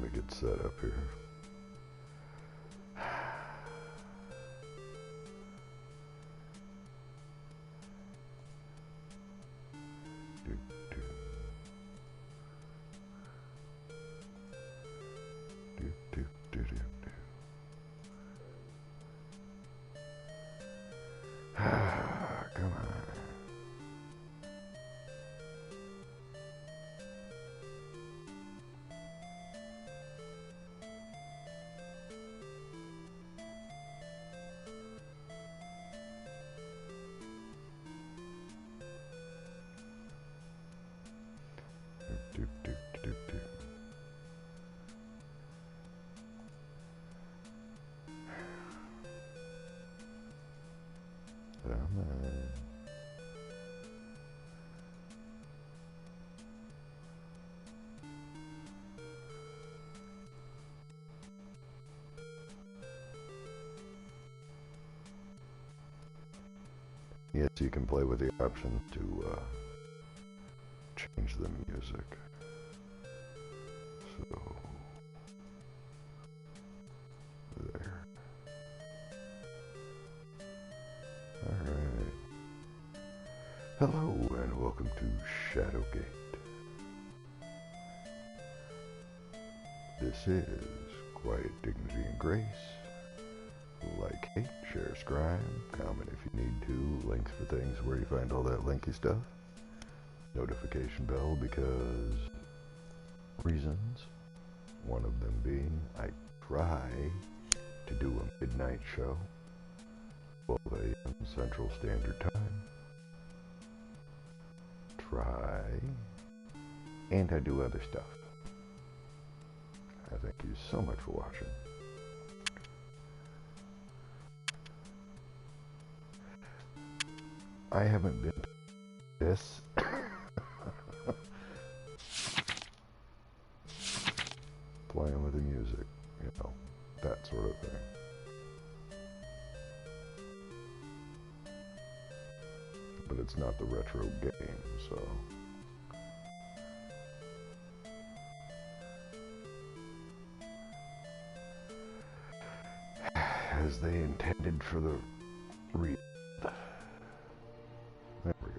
to get set up here. Come on. Yes, you can play with the option to change the music. So, there. Alright. Hello and welcome to Shadowgate. This is Quiet Dignity and Grace. Like, hate, share, scribe, comment if you need to, links for things, where you find all that linky stuff, notification bell because reasons, one of them being I try to do a midnight show, 12 a.m. Central Standard Time, and I do other stuff. I thank you so much for watching. I haven't been to this. Playing with the music, you know, that sort of thing. But it's not the retro game, so. As they intended for the read. There we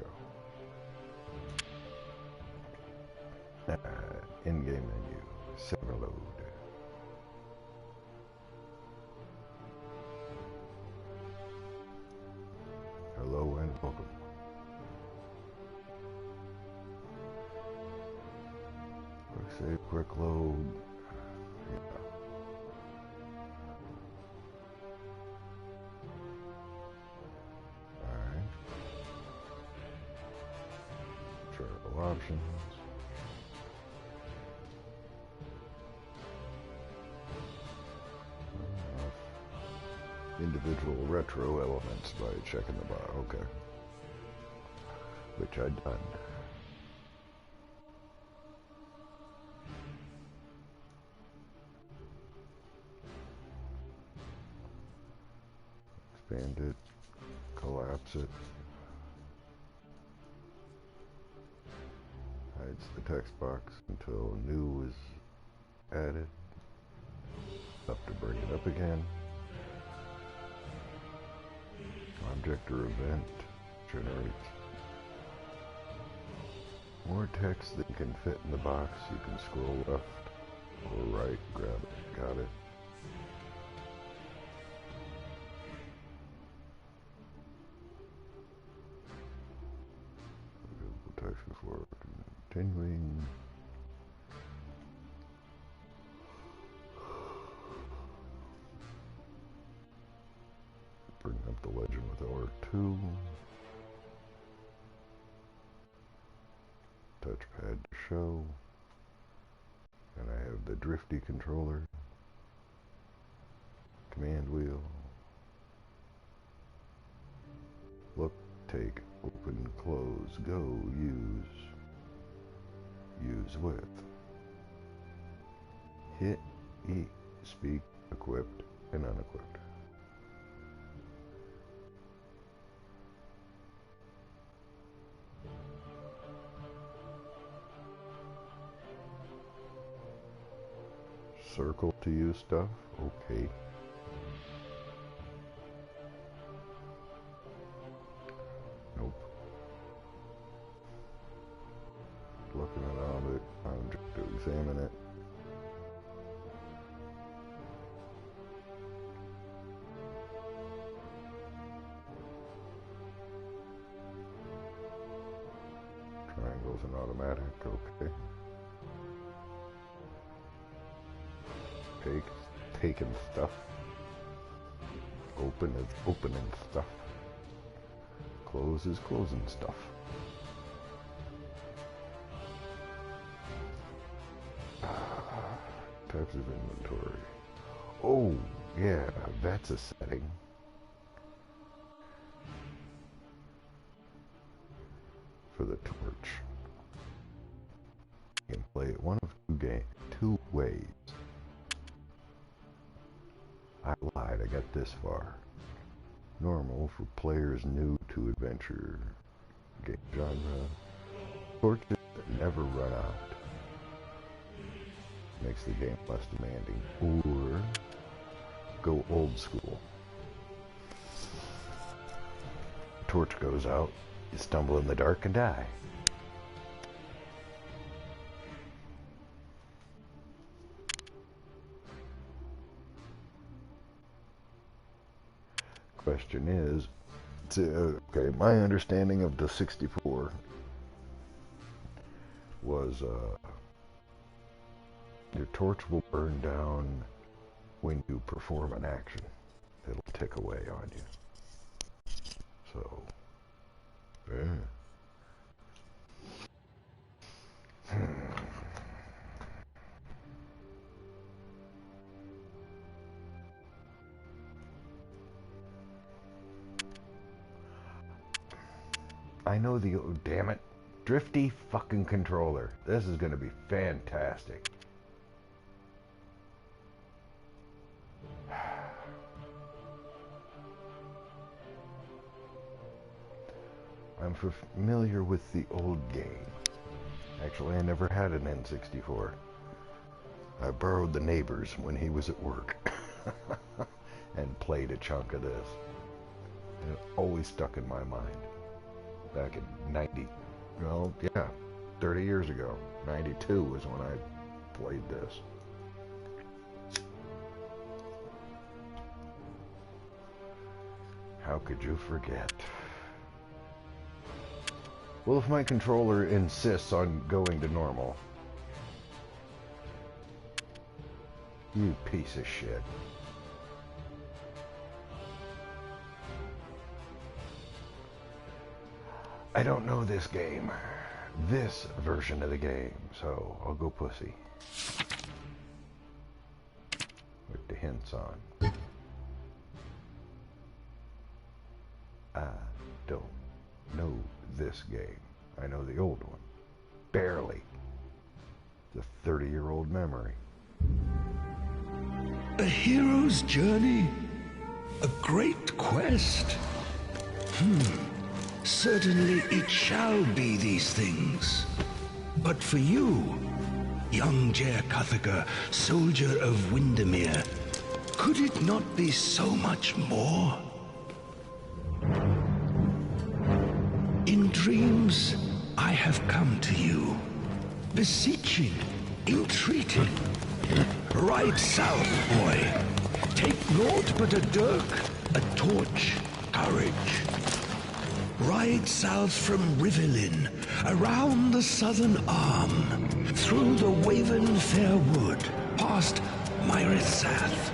go. In-game menu, server load. Hello and welcome. Quick save, quick load. Yeah. Alright. Travel options. Individual retro elements by checking the bar. Okay. Which I'd done. Expand it. Collapse it. Hides the text box until new is added. Up to bring it up again. Object or event generates more text than can fit in the box. You can scroll left or right, grab it. Got it. Text before continuing. Bring up the legend with R2. Touchpad to show. And I have the drifty controller. Command wheel. Look, take, open, close, go, use. Use with. Hit, E, speak, equipped, and unequipped. circle to use stuff? Okay. Nope. Looking around it, I'm just to examine it. Triangles and automatic, okay. Taking stuff. Open is opening stuff. Close is closing stuff. Types of inventory. Oh, yeah, that's a setting. For the torch. You can play it one of two ways. I lied, I got this far. Normal for players new to adventure game genre. Torches that never run out. Makes the game less demanding. Or go old school. Torch goes out, you stumble in the dark and die. Question is, okay, my understanding of the 64 was your torch will burn down when you perform an action. It'll tick away on you. So, yeah. I know the, oh, damn it, drifty fucking controller. This is gonna be fantastic. I'm familiar with the old game. Actually, I never had an N64. I borrowed the neighbor's when he was at work and played a chunk of this. And it always stuck in my mind. Back in 90, well, yeah, 30 years ago. 92 was when I played this. How could you forget? Well, if my controller insists on going to normal. You piece of shit. I don't know this game. This version of the game, so I'll go pussy. With the hints on. I don't know this game. I know the old one. Barely. It's a 30-year-old memory. A hero's journey? A great quest? Certainly it shall be these things. But for you, young Jer Cuthaka, soldier of Windermere, could it not be so much more? In dreams, I have come to you, beseeching, entreating. Ride south, boy. Take naught but a dirk, a torch, courage. Ride south from Rivelin, around the southern arm, through the Waven Fair Wood, past Myrithath,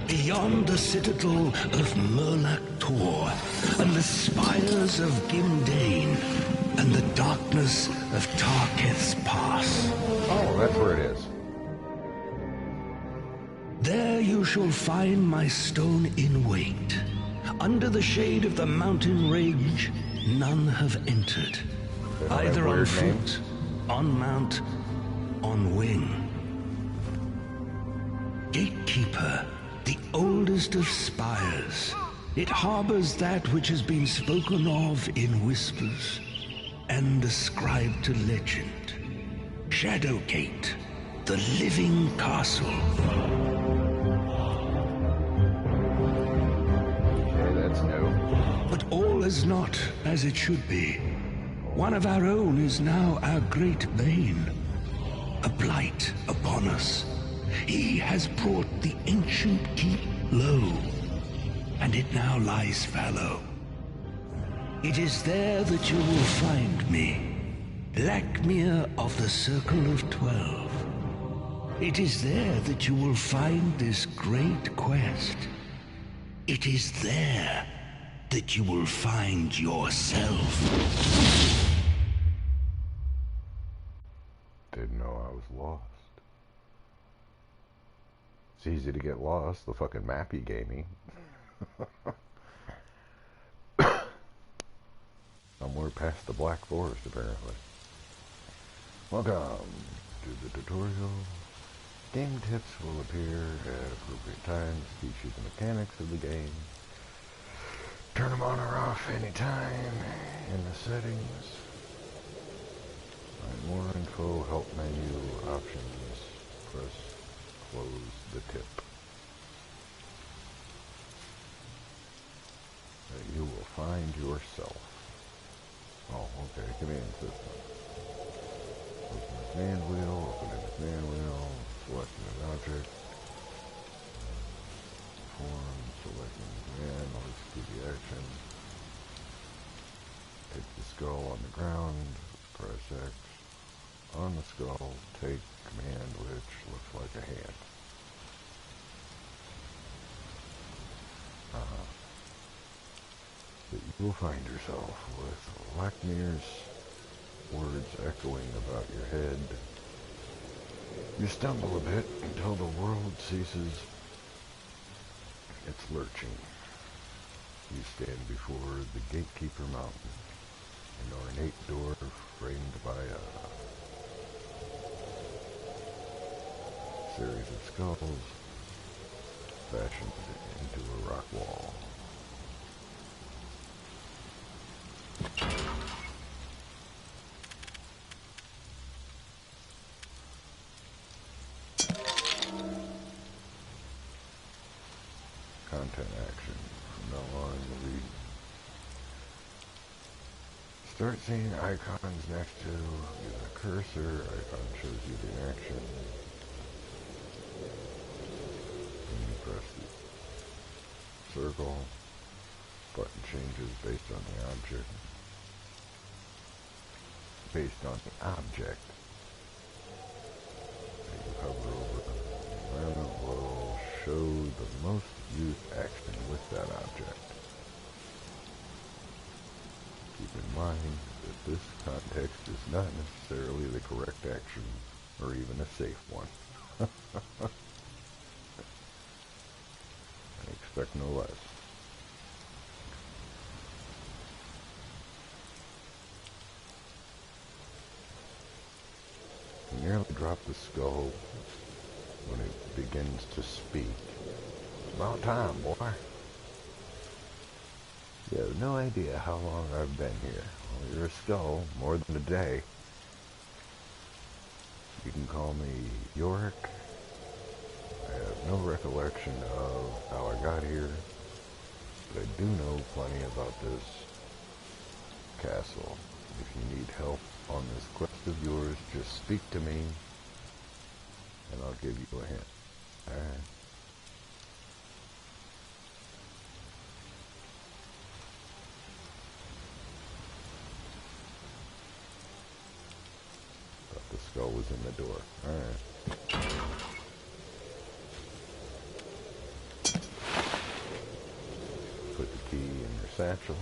beyond the citadel of Murlach Tor, and the spires of Gimdane, and the darkness of Tarketh's Pass. Oh, that's where it is. There you shall find my stone in wait. Under the shade of the mountain range, none have entered. Either on foot, on mount, on wing. Gatekeeper, the oldest of spires. It harbors that which has been spoken of in whispers and ascribed to legend. Shadowgate, the living castle. Okay, that's new. But all is not as it should be. One of our own is now our great bane, a blight upon us. He has brought the ancient keep low, and it now lies fallow. It is there that you will find me, Blackmere of the Circle of 12. It is there that you will find this great quest. It is there that you will find yourself. Didn't know I was lost. It's easy to get lost, the fucking map he gave me. Somewhere past the Black Forest, apparently. Welcome to the tutorial. Game tips will appear at appropriate times, teach you the mechanics of the game. Turn them on or off anytime in the settings. Find more info, help menu, options, press close the tip. That you will find yourself. Oh, okay, command system. Open the command wheel, open the command wheel, selecting an object. Form, selecting the command, let's do the action. Take the skull on the ground, press X. On the skull, take command which looks like a hand. That you will find yourself with Blackmere's words echoing about your head. You stumble a bit until the world ceases its lurching. You stand before the Gatekeeper Mountain, an ornate door framed by a series of skulls fashioned into a rock wall. Content action. From now on, you'll read. Start seeing icons next to the cursor. Icon shows you the action. When you press the circle, button changes based on the object. Based on the object that you hover over, the environment will show the most used action with that object. Keep in mind that this context is not necessarily the correct action or even a safe one. I expect no less. You nearly drop the skull when it begins to speak. About time, boy. You have no idea how long I've been here. Well, you're a skull, more than a day. You can call me Yorick. I have no recollection of how I got here, but I do know plenty about this castle. If you need help on this quest of yours, just speak to me, and I'll give you a hint. Alright? Thought the skull was in the door. Alright. Put the key in your satchel.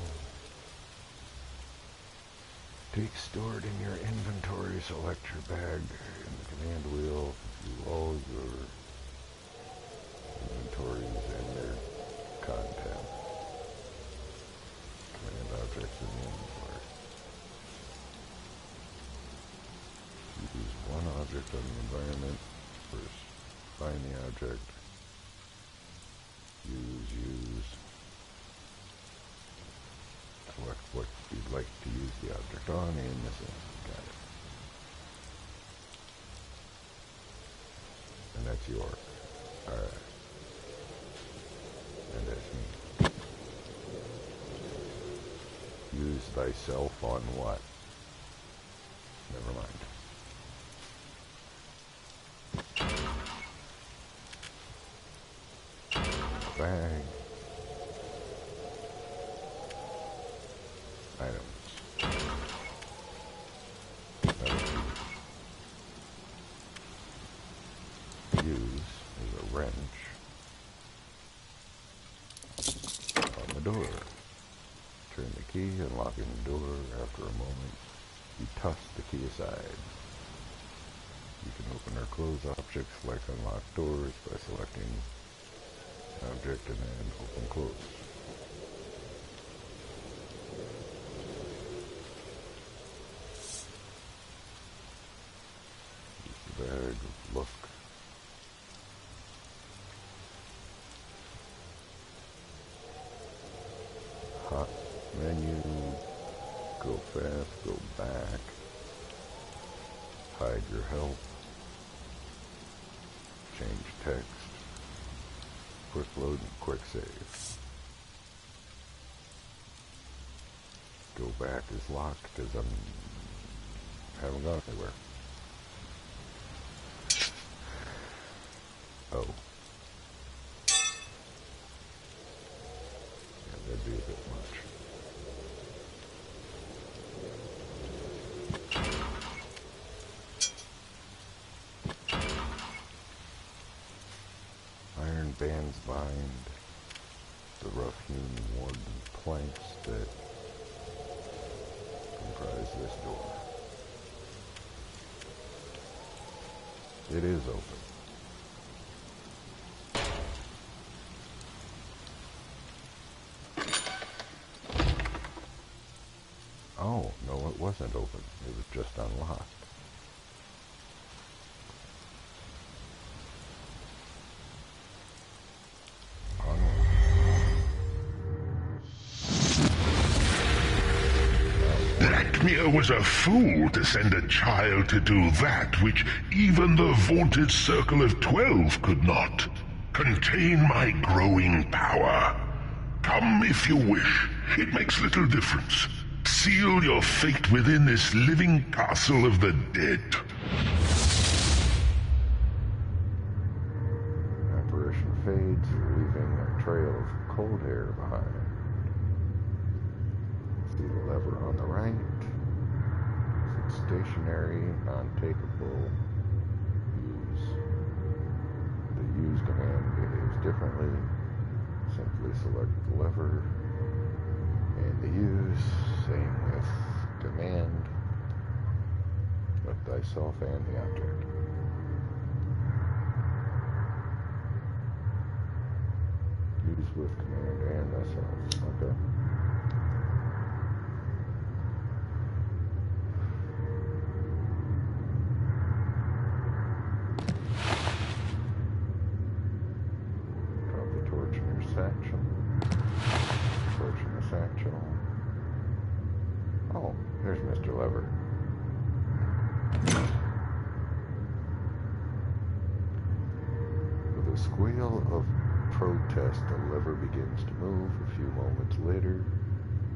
Take stored in your inventory, select your bag in the command wheel, view all your inventories and their content. Command objects in the inventory. Use one object on the environment. First, find the object. Use. Select what you'd like to use the object on, and this is, got it. that's York. Alright. And that's me. Use thyself on what? Never mind. Bag. Items. Use is a wrench on the door. Turn the key, unlocking the door. After a moment, you toss the key aside. You can open or close objects, select unlock doors by selecting object and then open close. Use the bag, look. Hot menu, go fast, go back, hide your help, change text, quick load and quick save. Go back is locked because I haven't gone anywhere. Oh. Yeah, that'd be a bit much. Iron bands bind the rough-hewn wooden planks that comprise this door. It is open. Oh, no, it wasn't open. It was just unlocked. Blackmere was a fool to send a child to do that which even the vaunted Circle of 12 could not. Contain my growing power. Come if you wish. It makes little difference. Seal your fate within this living castle of the dead. Apparition fades, leaving a trail of cold hair behind. See the lever on the right. Is it stationary, non-takeable? Use. The use command behaves differently. Simply select the lever. And the use, same with command. Select thyself and the object. Use with command and thyself. Okay. Drop the torch in your satchel. Torch in the satchel. Oh, there's Mr. Lever. With a squeal of protest, the lever begins to move. A few moments later,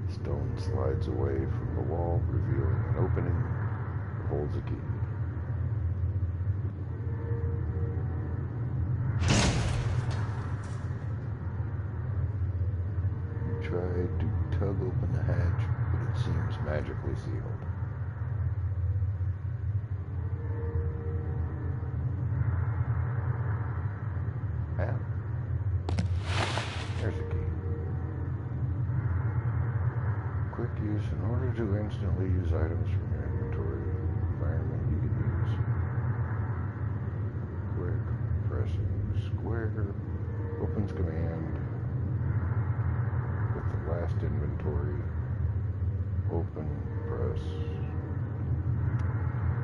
the stone slides away from the wall, revealing an opening that holds a key. You try to tug open the hatch, but it seems magically sealed. Ah. There's a key. Quick use. In order to instantly use items from your inventory environment, you can use quick pressing square opens command with the last inventory open press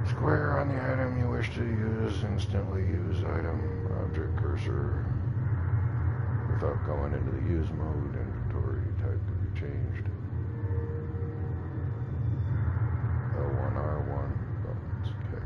square on the item you wish to use. Instantly use item object cursor. Without going into the use mode, inventory type can be changed. L1, R1, buttons, okay.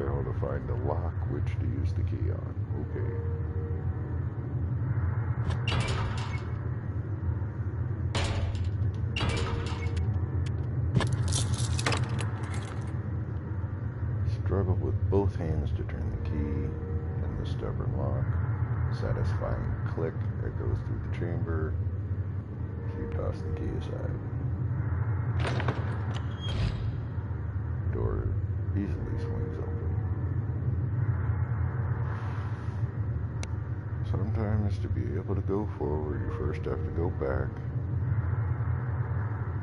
fail to find a lock which to use the key on. Okay. Struggle with both hands to turn the key and the stubborn lock. Satisfying click that goes through the chamber. So you toss the key aside. Door easily swings open. Sometimes to be able to go forward, you first have to go back.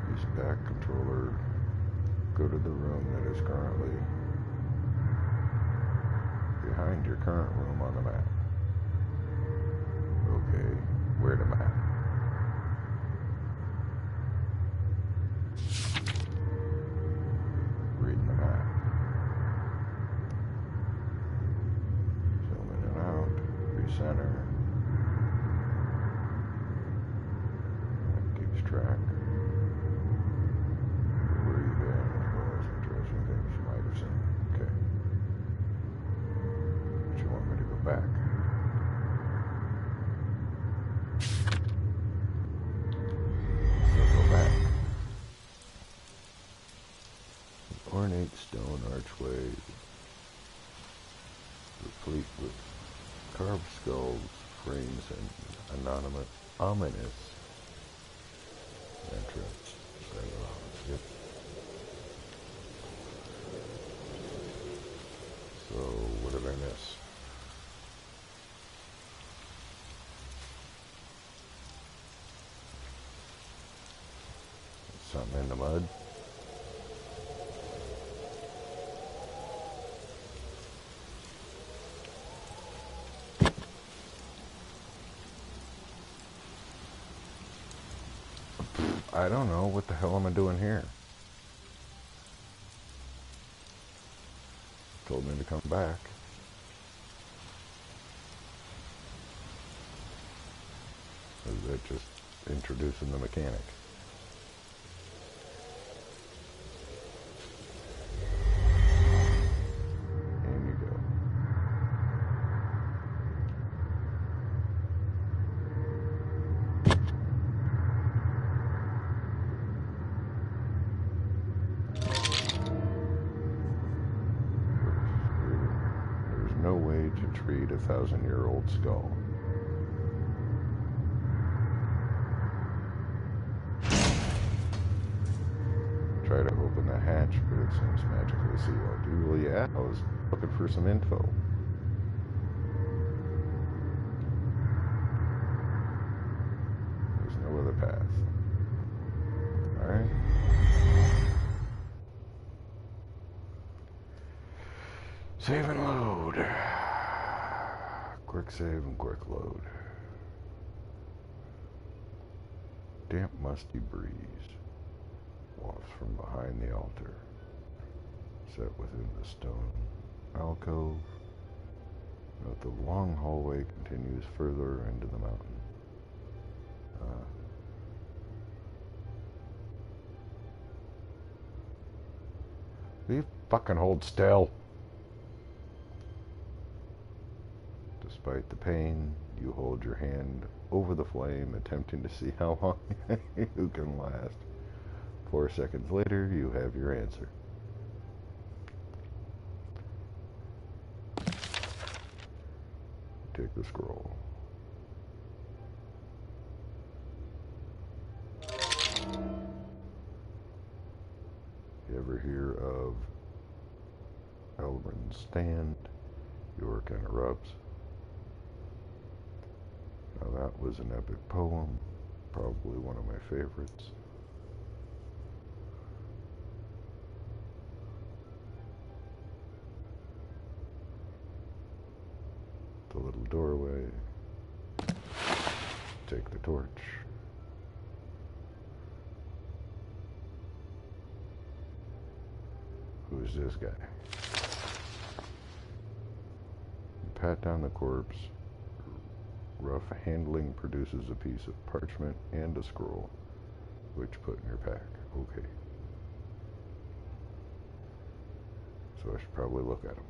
Use back controller. Go to the room that is currently behind your current room on the map. Okay, where the map? Reading the map. Zoom in and out. Recenter. That keeps track. Where you've been, as well as interesting things you might have seen. Okay. But you want me to go back? Ornate stone archway, replete with carved skulls, frames, and ominous entrance. Yep. So, what did I miss? Something in the mud? I don't know. What the hell am I doing here? Told me to come back. Or is that just introducing the mechanic? In you go. To treat a 1,000-year-old skull. Try to open the hatch, but it seems magically sealed. Well, yeah, I was looking for some info. There's no other path. Alright. Save and load. Quick save and quick load. Damp, musty breeze wafts from behind the altar, set within the stone alcove. Note the long hallway continues further into the mountain. Leave fucking hold still. Despite the pain, you hold your hand over the flame, attempting to see how long you can last. 4 seconds later, you have your answer. Take the scroll. You ever hear of Elrond's Stand? York interrupts. Now that was an epic poem, probably one of my favorites. The little doorway. Take the torch. Who's this guy? You pat down the corpse. Rough handling produces a piece of parchment and a scroll, which put in your pack. Okay. So I should probably look at them.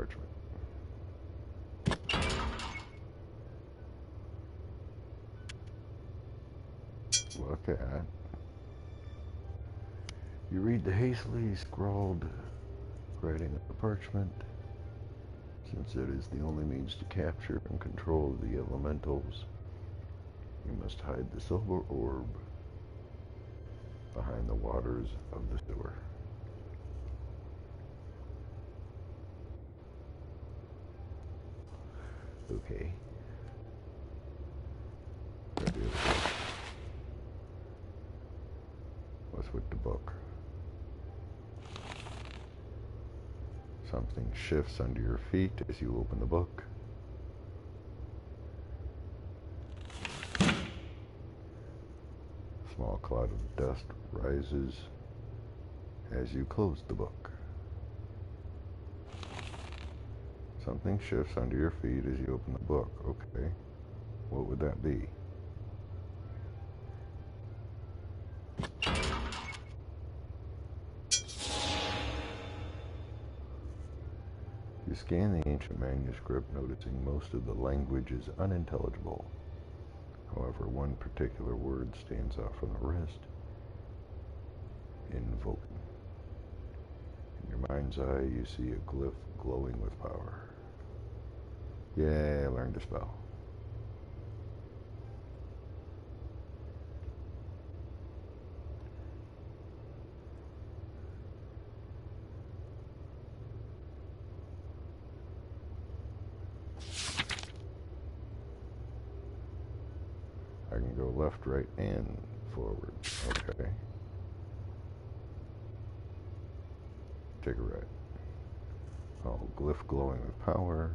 parchment. Look at. You read the hastily scrawled writing of the parchment. Since it is the only means to capture and control the elementals, you must hide the silver orb behind the waters of the sewer. Okay. What's with the book? Something shifts under your feet as you open the book. A small cloud of dust rises as you close the book. Something shifts under your feet as you open the book. Okay. What would that be? You scan the ancient manuscript, noticing most of the language is unintelligible. However, one particular word stands out from the rest. Invoking. In your mind's eye, you see a glyph glowing with power. Yeah, I learned a spell. I can go left, right, and forward. Okay. Take a right. Oh, glyph glowing with power.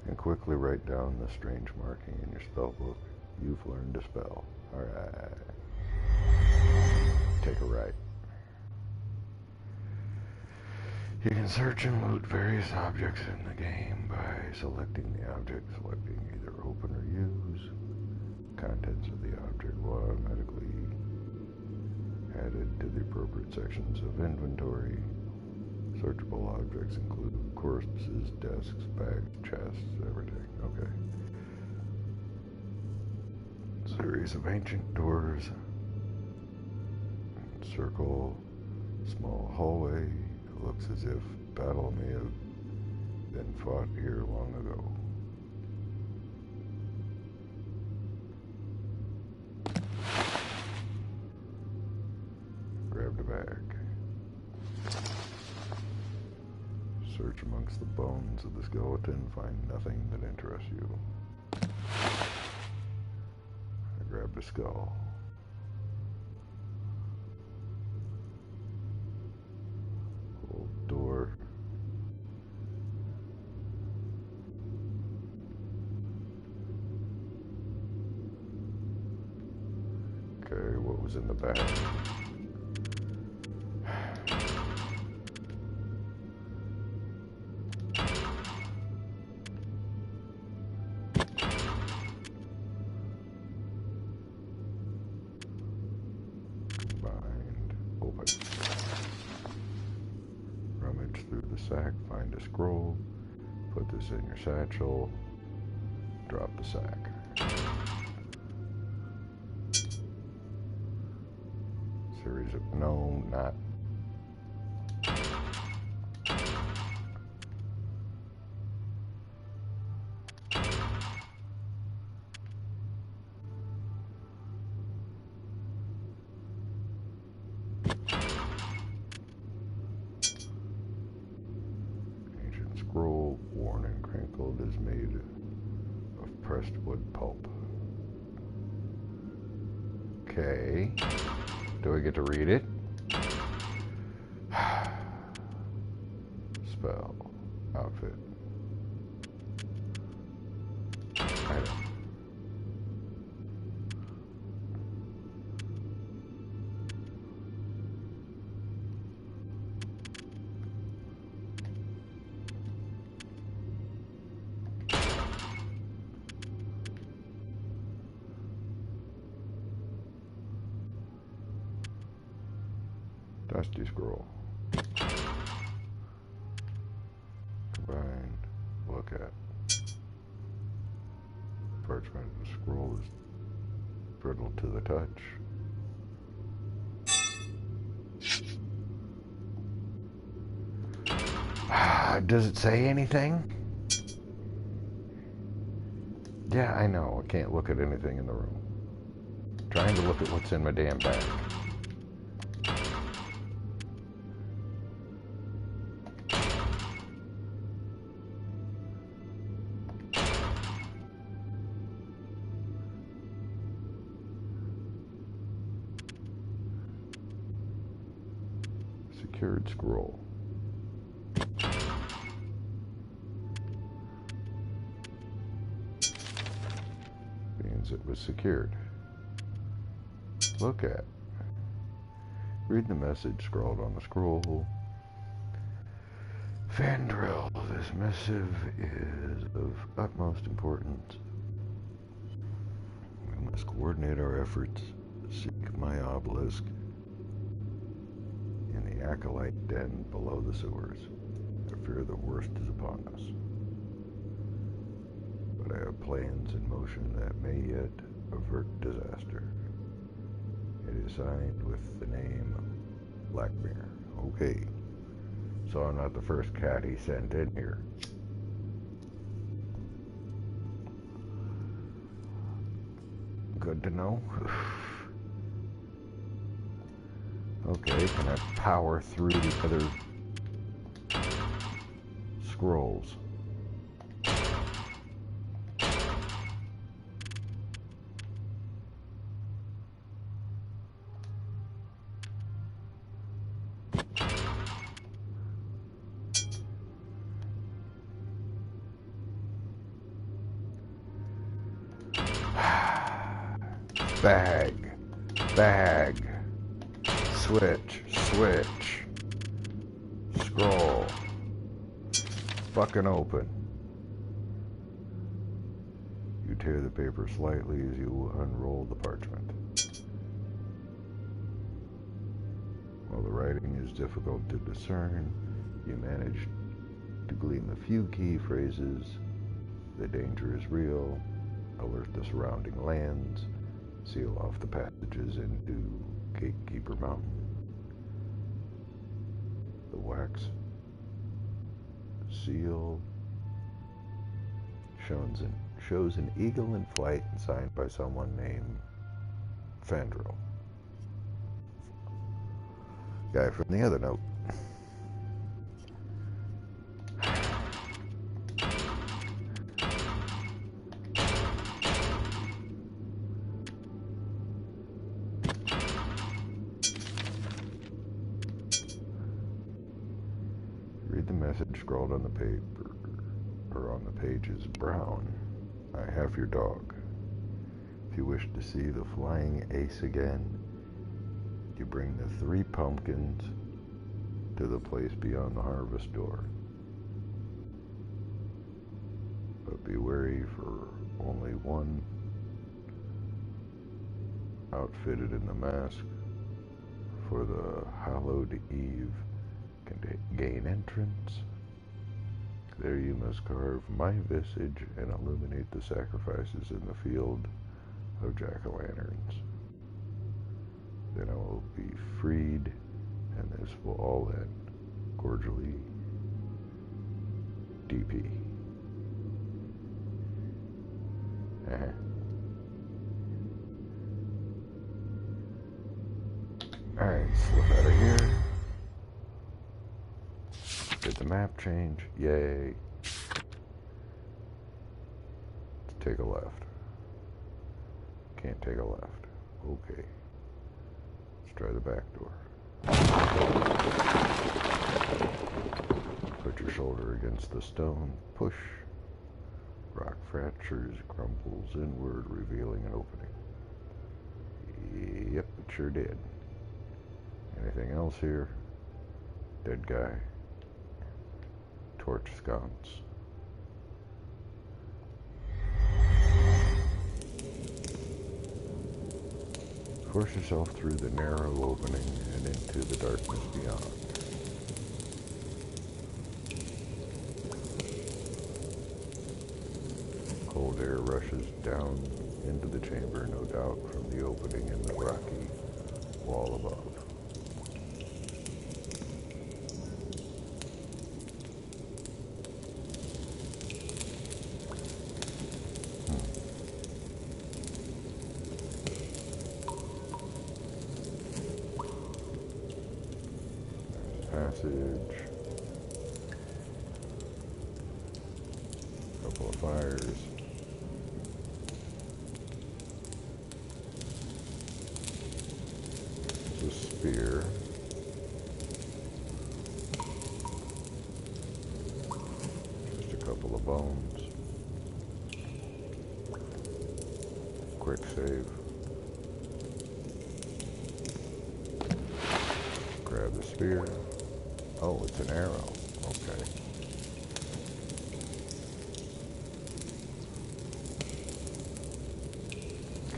And quickly write down the strange marking in your spell book. You've learned a spell. Alright. Take a right. You can search and loot various objects in the game by selecting the object, selecting either open or use. Contents of the object will automatically added to the appropriate sections of inventory. Searchable objects include corpses, desks, bags, chests, everything. Okay. Series of ancient doors. Circle. Small hallway. It looks as if battle may have been fought here long ago. Grab the bag. Search amongst the bones of the skeleton, find nothing that interests you. I grab the skull. Old door. Okay, what was in the bag? Rummage through the sack, find a scroll, put this in your satchel, drop the sack. Series of no, not. Scroll, worn and crinkled, is made of pressed wood pulp. Okay. Do I get to read it? Spell. Outfit. Item. Dusty scroll. look at. Parchment and scroll is brittle to the touch. Does it say anything? Yeah, I know. I can't look at anything in the room. I'm trying to look at what's in my damn bag. Secured scroll. Means it was secured. Look at. Read the message scrawled on the scroll. Fandrel, this missive is of utmost importance. We must coordinate our efforts. Seek my obelisk in the acolyte den below the sewers. I fear the worst is upon us. But I have plans in motion that may yet avert disaster. It is signed with the name Blackmere. Okay. So I'm not the first cat he sent in here. Good to know. Okay, can I power through the other scrolls? Bag, bag, switch, switch, scroll, fucking open. You tear the paper slightly as you unroll the parchment. While the writing is difficult to discern, you manage to glean a few key phrases. The danger is real. Alert the surrounding lands. Seal off the passages into Gatekeeper Mountain. The wax seal shows an eagle in flight and signed by someone named Fandrel. Guy from the other note. Read the message scrawled on the paper, or on the page is brown. I have your dog. If you wish to see the flying ace again, you bring the 3 pumpkins to the place beyond the harvest door. But be wary, for only one outfitted in the mask for the hallowed eve can gain entrance. There you must carve my visage and illuminate the sacrifices in the field of jack-o'-lanterns. Then I will be freed, and this will all end. Cordially, DP. Alright, slip out of here. Did the map change? Yay. Let's take a left. Can't take a left. Okay. Let's try the back door. Put your shoulder against the stone. Push. Rock fractures, crumbles inward, revealing an opening. Yep, it sure did. Anything else here? Dead guy. Torch sconce. Force yourself through the narrow opening and into the darkness beyond. air rushes down into the chamber, no doubt, from the opening in the rocky wall above. Passage. Couple of fires. There's a spear. Just a couple of bones. Quick save. Grab the spear. Oh, it's an arrow. Okay.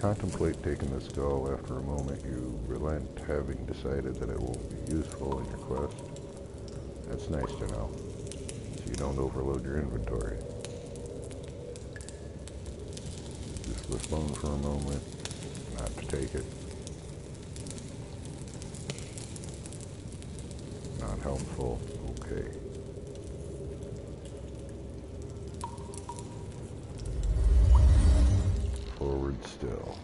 Contemplate taking the skull. After a moment, you relent, having decided that it won't be useful in your quest. That's nice to know, so you don't overload your inventory. Just postpone for a moment, not to take it. Not helpful. Okay. Forward still.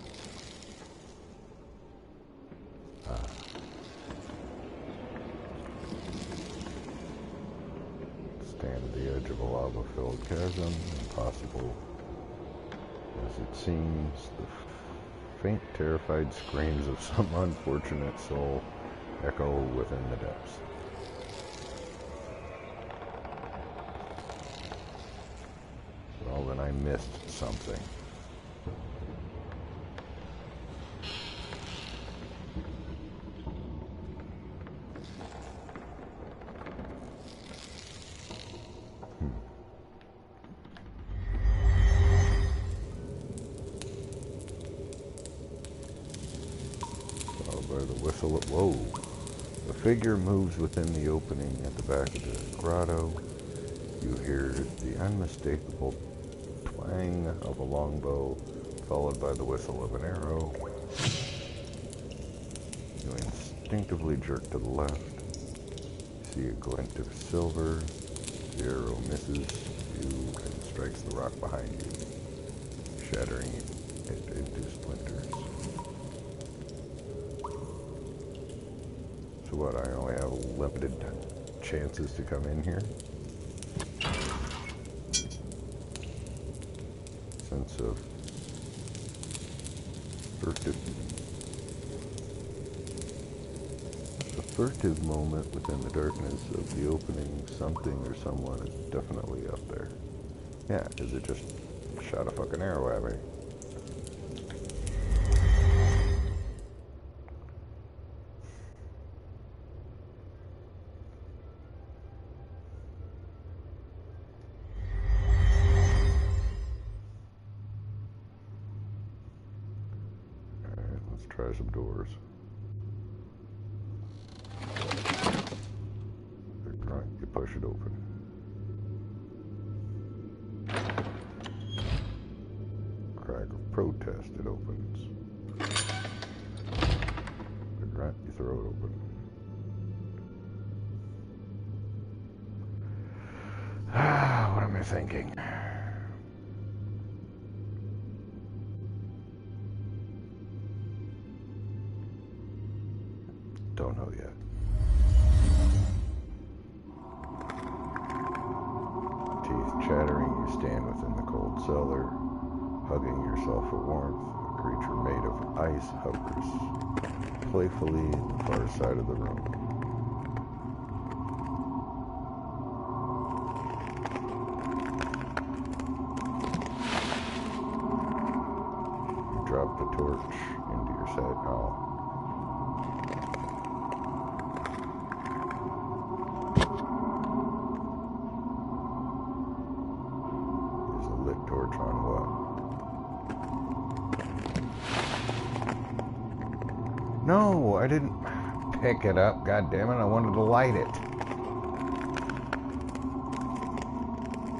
Stand at the edge of a lava-filled chasm. Impossible as it seems. The faint, terrified screams of some unfortunate soul echo within the depths. Well, then I missed something. By the whistle of, whoa. The figure moves within the opening at the back of the grotto. You hear the unmistakable twang of a longbow, followed by the whistle of an arrow. You instinctively jerk to the left. You see a glint of silver. The arrow misses you and strikes the rock behind you, shattering it into splinters. So what, I only have limited chances to come in here? Sense of a furtive moment within the darkness of the opening. Something or someone is definitely up there. Yeah, because it just shot a fucking arrow at me. Try some doors. You push it open. Crack of protest, it opens. The grunt, you throw it open. What am I thinking? Don't know yet. Teeth chattering, you stand within the cold cellar, hugging yourself for warmth. A creature made of ice hovers playfully in the far side of the room. You drop the torch into your set. Oh. Torch on what? No, I didn't pick it up. God damn it, I wanted to light it.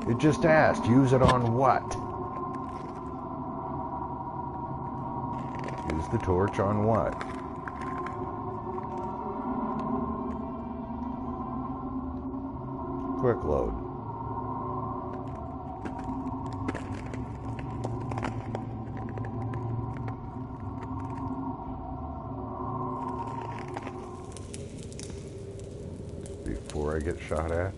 It just asked, use it on what? the torch on what? Quick load. Before I get shot at.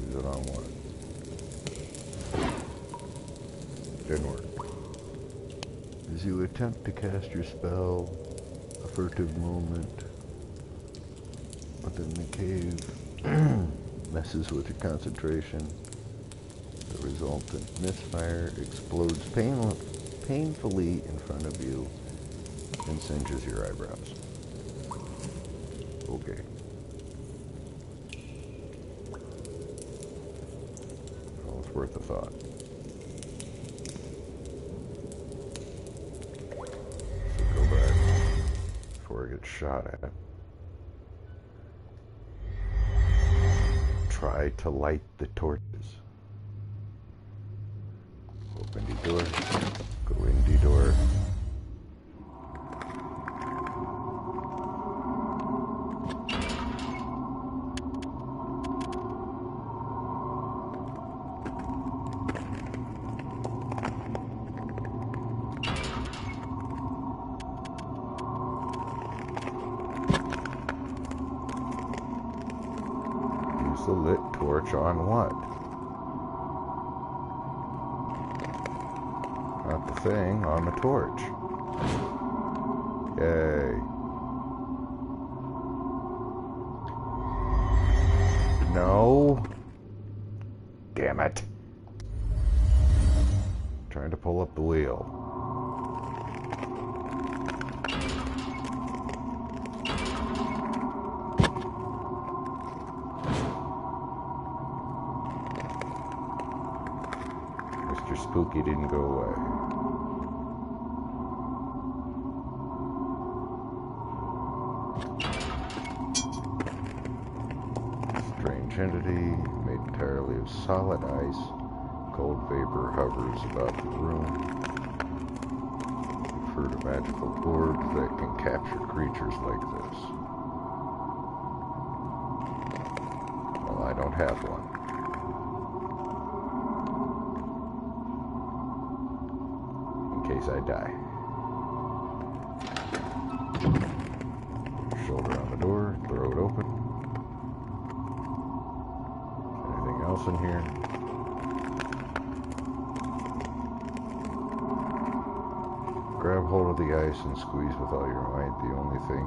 Use it on one. Didn't work. As you attempt to cast your spell, a furtive movement within the cave messes with your concentration. The resultant misfire explodes painfully in front of you and singes your eyebrows. Okay. Well, it's worth a thought. Before I get shot at. Try to light the torches. Open the door. Go in the door. The lit torch on what? Not the thing, on the torch. Yay. No. Damn it. Trying to pull up the wheel. Mr. Spooky didn't go away. Strange entity made entirely of solid ice. Cold vapor hovers about the room. Refer to magical orbs that can capture creatures like this. Well, I don't have one. I die. Shoulder on the door, throw it open. Anything else in here? Grab hold of the ice and squeeze with all your might. The only thing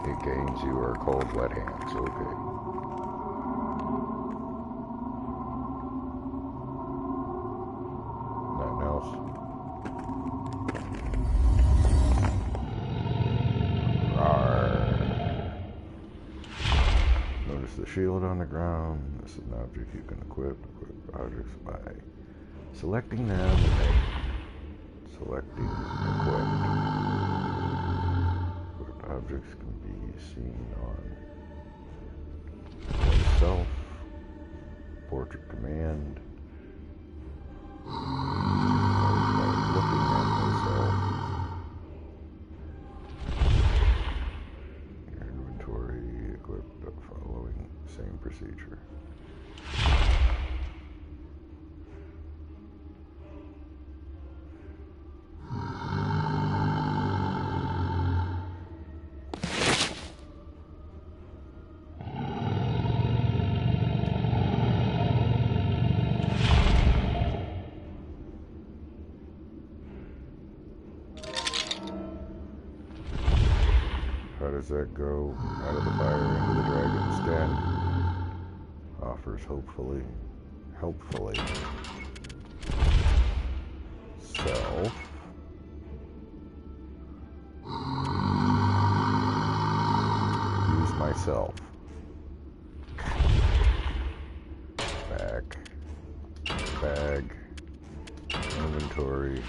it gains you are cold, wet hands. Okay. Nothing else. Notice the shield on the ground. This is an object you can equip. Equip objects by selecting them and then selecting equipped. Equipped objects can be seen on oneself, portrait command, by looking at myself. Following same procedure. How does that go? Out of the fire into the dragon's den. Offers helpfully. Self. Use my itself. Back. Bag. Inventory.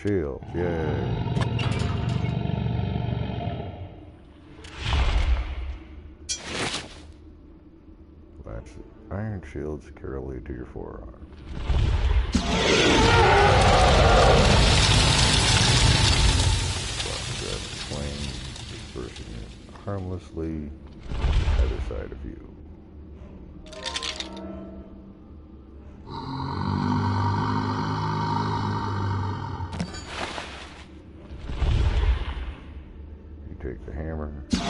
Shield, yay. Latch the iron shield securely to your forearm. Grab the flame, dispersing it harmlessly either side of you. Take the hammer. This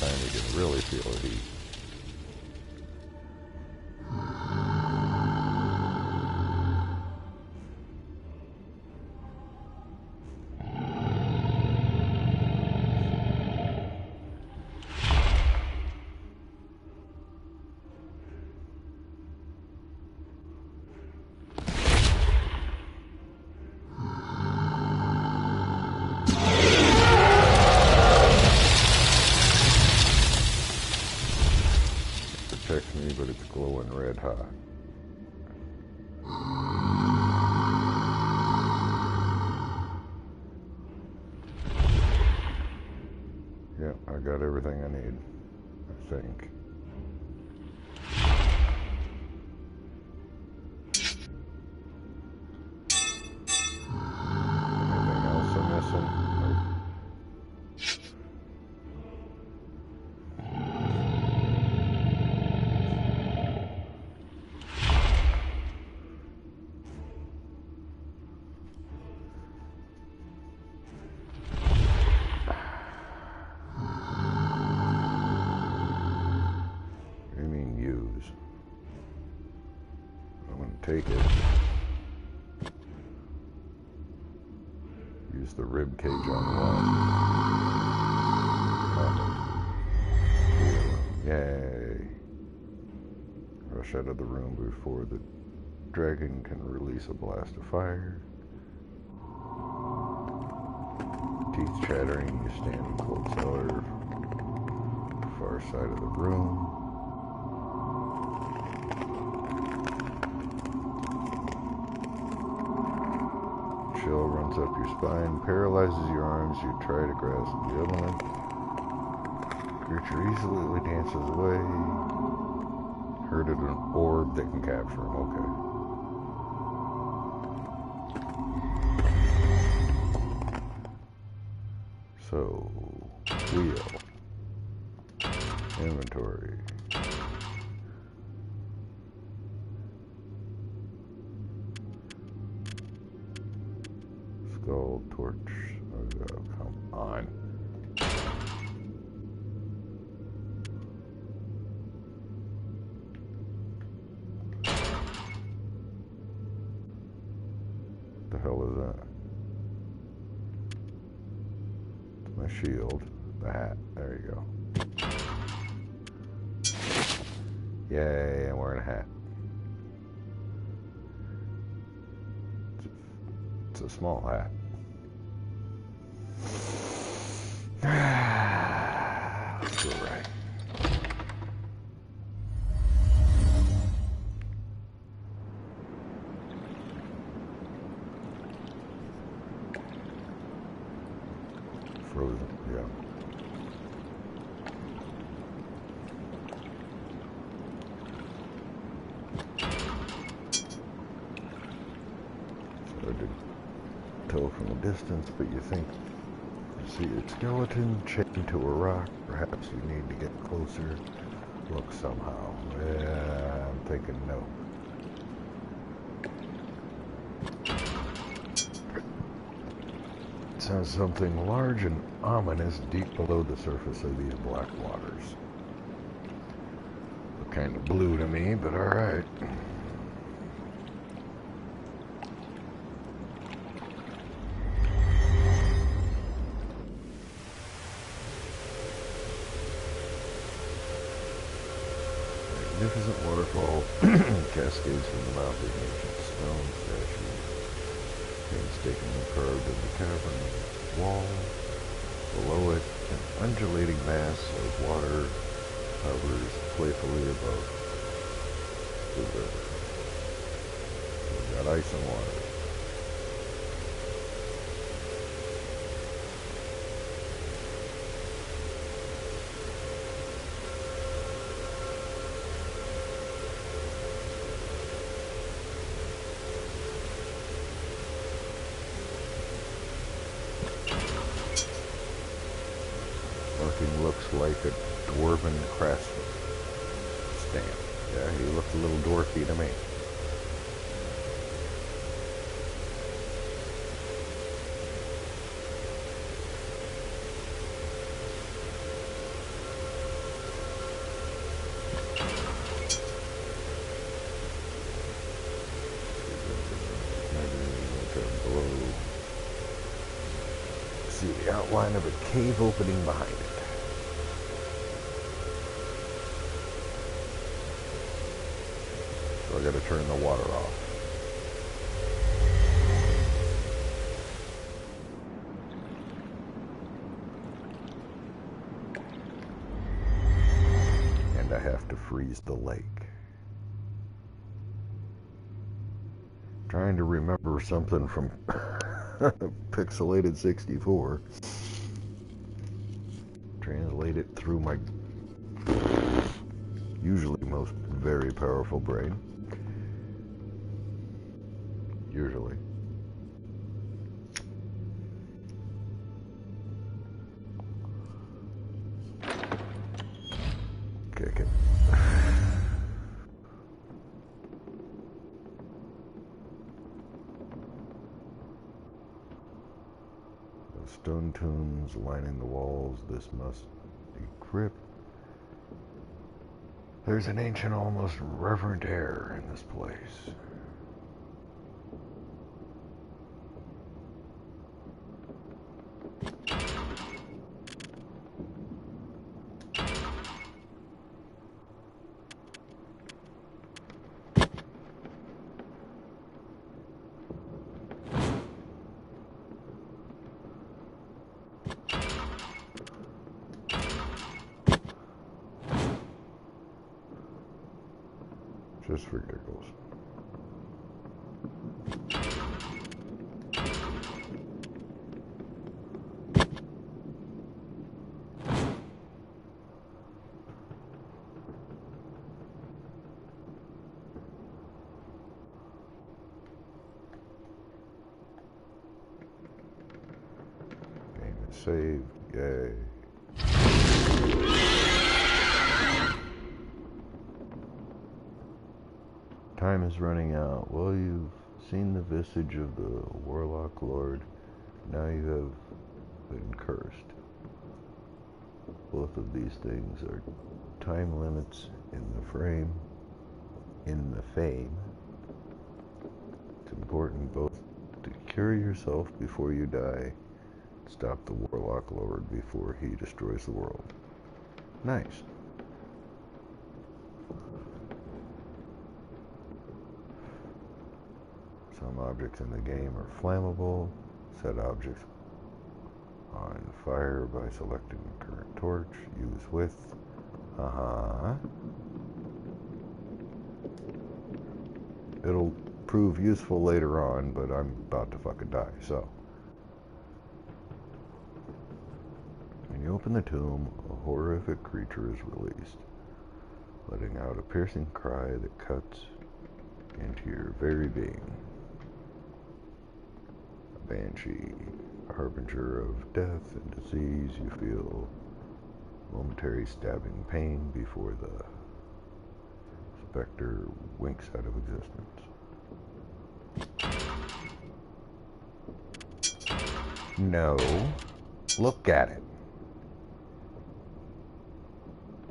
time you can really feel the heat. Protects me, but it's glowing red hot. Yep, I got everything I need, I think. Anything else I'm missing? Nope. Take it. Use the rib cage on one. Yay. Rush out of the room before the dragon can release a blast of fire. Teeth chattering, you stand in cold cellar, far side of the room. Chill runs up your spine, paralyzes your arms. You try to grasp the element. Creature easily dances away. Herded an orb that can capture him. Okay. So, wheel. Inventory. Gold torch. Oh, come on. What the hell is that? It's my shield. The hat. There you go. Yay, I'm wearing a hat. It's a small hat. Let's go right. Frozen, yeah. So I did tell from a distance, but you think you see a skeleton chained to a rock. Perhaps you need to get closer. Look somehow. Yeah, I'm thinking no. It sounds something large and ominous deep below the surface of these black waters. Look kind of blue to me, but alright. magnificent waterfall cascades from the mouth of the ancient stone statue, painstakingly carved in the cavern wall. Below it, an undulating mass of water hovers playfully above the river. We've got ice and water. Looks like a dwarven craftsman stamp. Yeah, he looks a little dwarfy to me. See the outline of a cave opening behind it. So I gotta turn the water off. And I have to freeze the lake. Trying to remember something from Pixelated 64. Translate it through my usually most very powerful brain. Usually. Kick it. The stone tombs lining the walls. This must be crypt. There's an ancient, almost reverent air in this place. Just for giggles. Game is saved. Yay. Time is running out. Well, you've seen the visage of the Warlock Lord. Now you have been cursed. Both of these things are time limits in the frame, in the fame. It's important both to cure yourself before you die, stop the Warlock Lord before he destroys the world. Nice. Some objects in the game are flammable. Set objects on fire by selecting the current torch. Use with. It'll prove useful later on, but I'm about to fucking die, so. When you open the tomb, a horrific creature is released, letting out a piercing cry that cuts into your very being. Banshee, a harbinger of death and disease. You feel momentary stabbing pain before the specter winks out of existence. No. Look at it.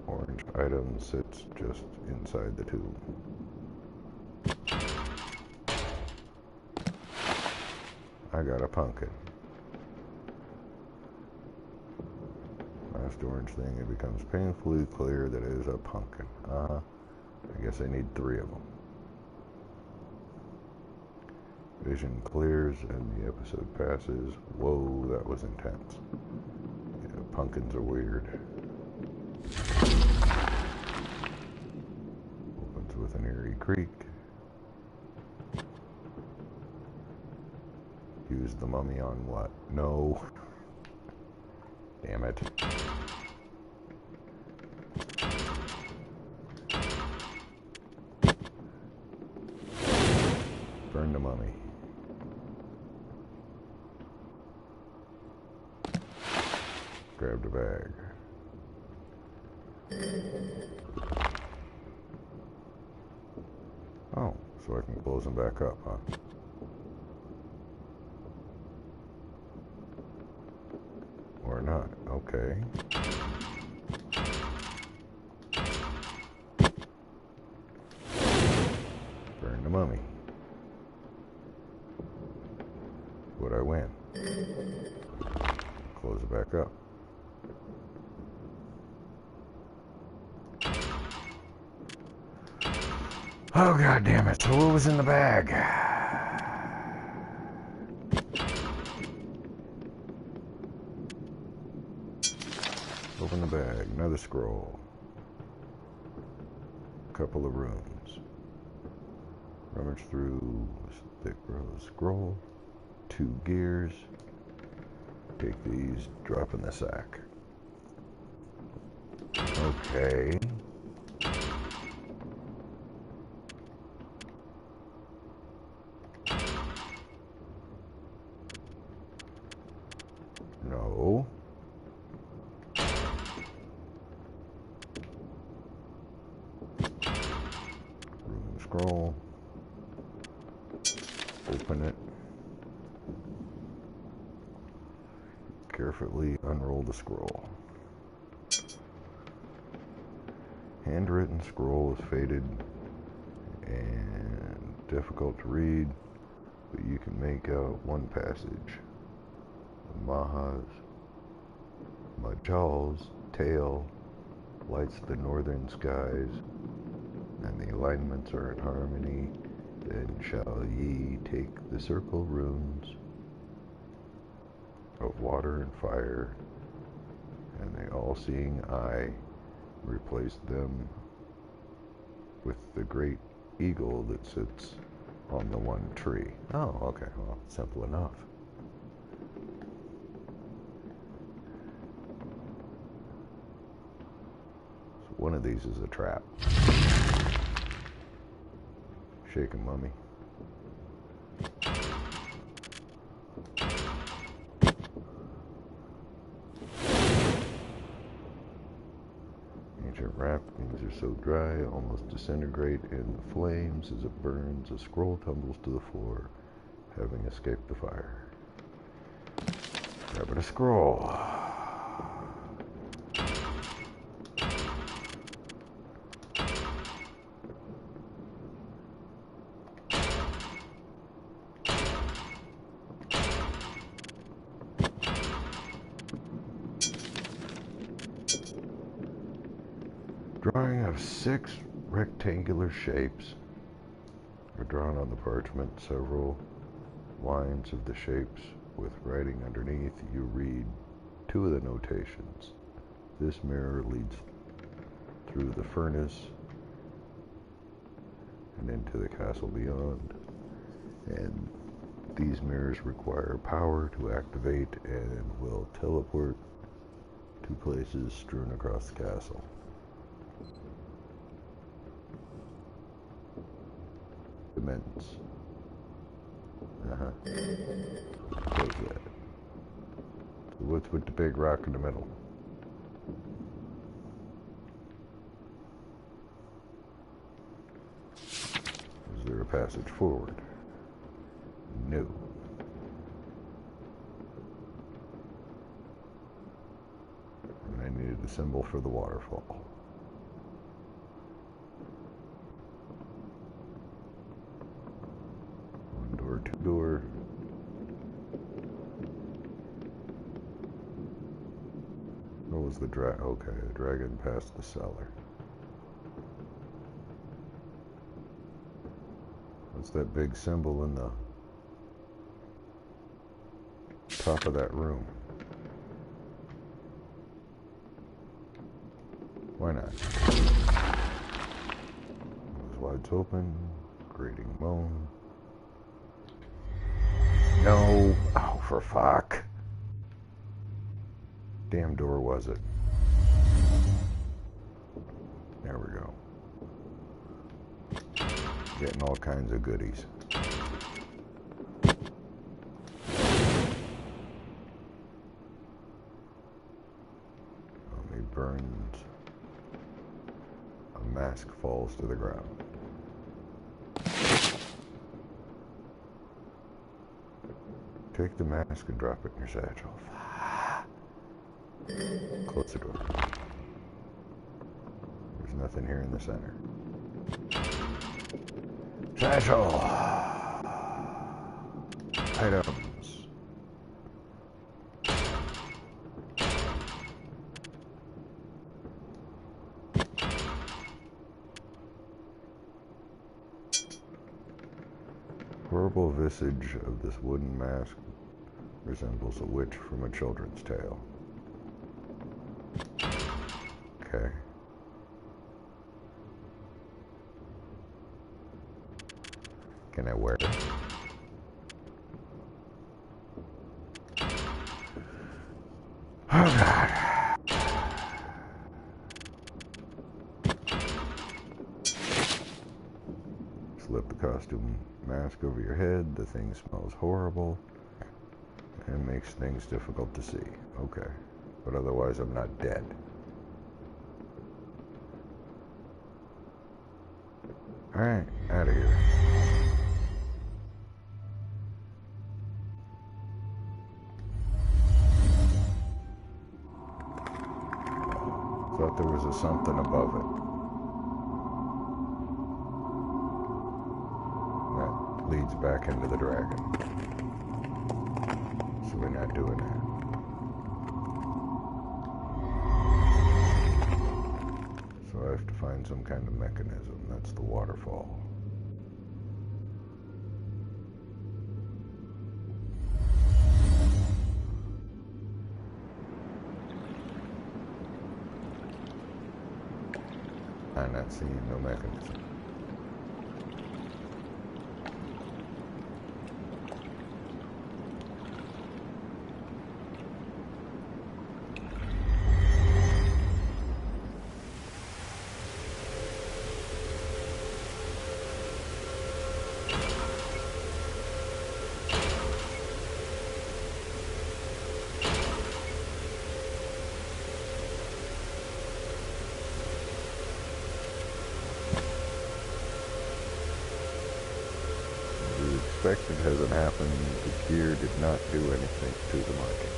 Orange item sits just inside the tomb. I got a pumpkin. Last orange thing, it becomes painfully clear that it is a pumpkin. I guess I need 3 of them. Vision clears and the episode passes. Whoa, that was intense. Yeah, pumpkins are weird. Opens with an eerie creak. Use the mummy on what? No. Damn it. Burn the mummy. Grab the bag. Oh, so I can close them back up, huh? Or not. Okay. Burn the mummy. Would I win? Close it back up. Oh, god damn it. So what was in the bag? Open the bag. Another scroll. A couple of runes. Rummage through thick scroll. 2 gears. Take these. Drop in the sack. Okay. No. Rune scroll. Open it. Carefully unroll the scroll. Handwritten scroll is faded and difficult to read, but you can make out one passage. Majal's tail lights the northern skies, and the alignments are in harmony. Then shall ye take the circle runes of water and fire, and the all-seeing eye, replace them with the great eagle that sits on the one tree. Oh, okay, well, simple enough. So one of these is a trap. Shaken mummy. Ancient wrappings are so dry, almost disintegrate in the flames. As it burns, a scroll tumbles to the floor, having escaped the fire. Grab a scroll. Drawing of 6 rectangular shapes are drawn on the parchment. Several lines of the shapes with writing underneath. You read 2 of the notations. This mirror leads through the furnace and into the castle beyond. And these mirrors require power to activate and will teleport to places strewn across the castle. Immense. Close that. So what's with the big rock in the middle? Is there a passage forward? No. And I needed a symbol for the waterfall. Door. What was the okay, the dragon past the cellar. What's that big symbol in the top of that room? Why not? Those wides open, grating moan. No! Oh, for fuck! Damn door was it? There we go. Getting all kinds of goodies. He burns. A mask falls to the ground. Take the mask and drop it in your satchel. Close the door. There's nothing here in the center. Satchel! Items. Horrible visage of this wooden mask resembles a witch from a children's tale. Okay. Can I wear it? Oh God. Slip the costume mask over your head. The thing smells horrible and makes things difficult to see. Okay. But otherwise I'm not dead. Alright, out of here. Thought there was a something above it. That leads back into the dragon. So we're not doing that. So I have to find some kind of mechanism. That's the waterfall. I'm not seeing no mechanism. Expected hasn't happened. The gear did not do anything to the marking.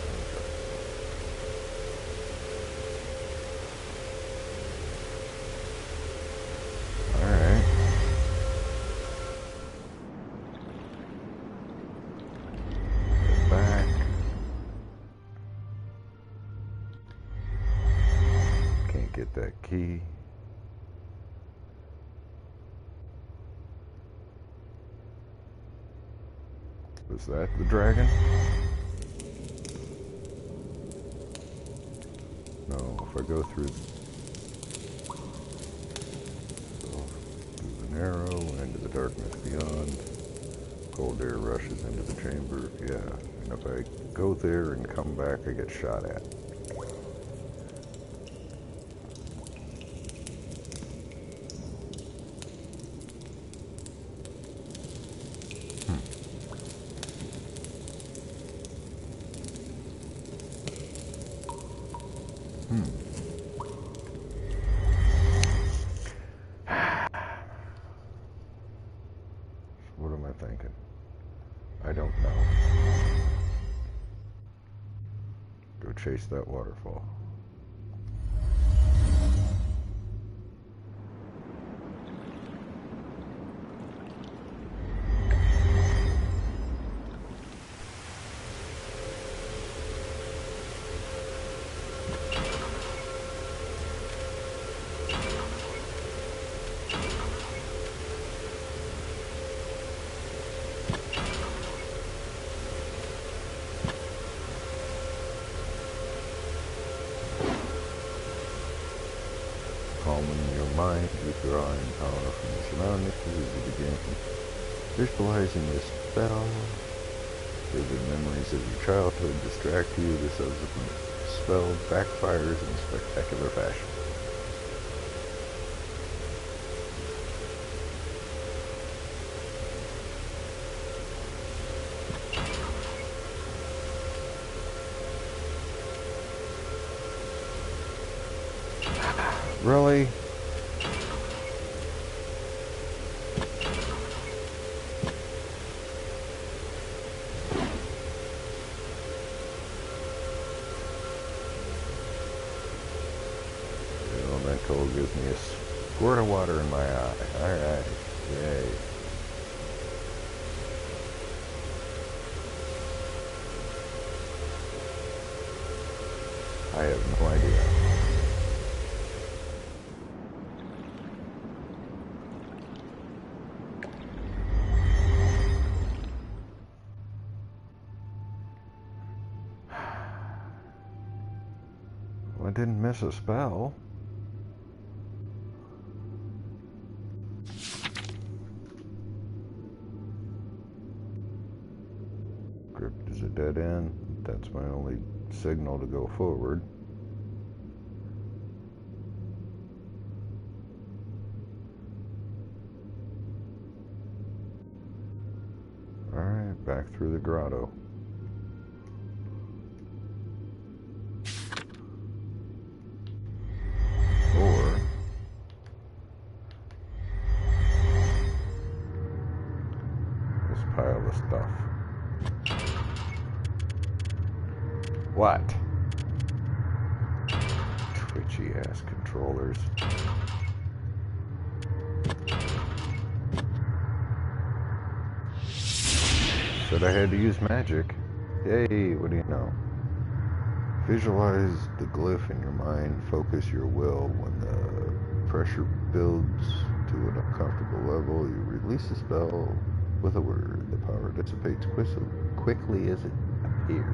Alright. Get back. Can't get that key. Was that the dragon? No, if I go through the narrow into the darkness beyond, cold air rushes into the chamber. Yeah, and if I go there and come back, I get shot at. What am I thinking? I don't know. Go chase that waterfall. mind, withdrawing power from the surroundings as you begin visualizing this spell. Vivid memories of your childhood distract you. The subsequent spell backfires in spectacular fashion. Really? Elemental gives me a squirt of water in my eye. Alright. Yay. I have no idea. I didn't miss a spell. Crypt is a dead end. That's my only signal to go forward. Alright, back through the grotto. Or this pile of stuff. What? Twitchy ass controllers. Said I had to use magic. Yay, what do you know? Visualize the glyph in your mind, focus your will. When the pressure builds to an uncomfortable level, you release the spell with a word. The power dissipates quickly as it appears.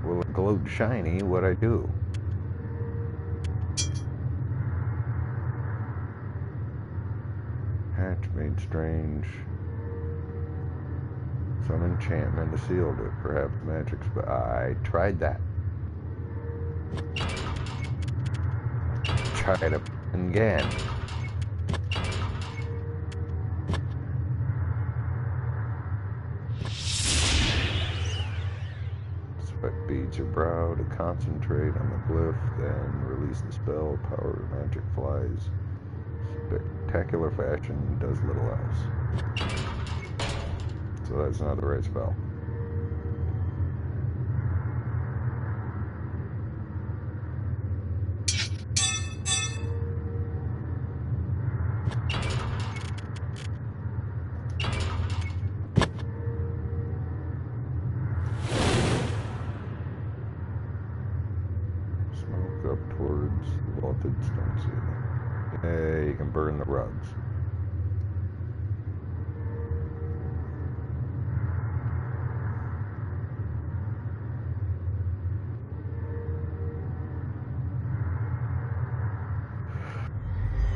Well, it glowed shiny, what'd I do? Hatch made strange. Some enchantment has sealed it. Perhaps magic's, but I tried that. Try it again. Sweat beads your brow to concentrate on the glyph, then release the spell. Power of magic flies. Spectacular fashion, does little else. So that's not the right spell. Smoke up towards the vaulted stone ceiling. Hey, you can burn the rugs.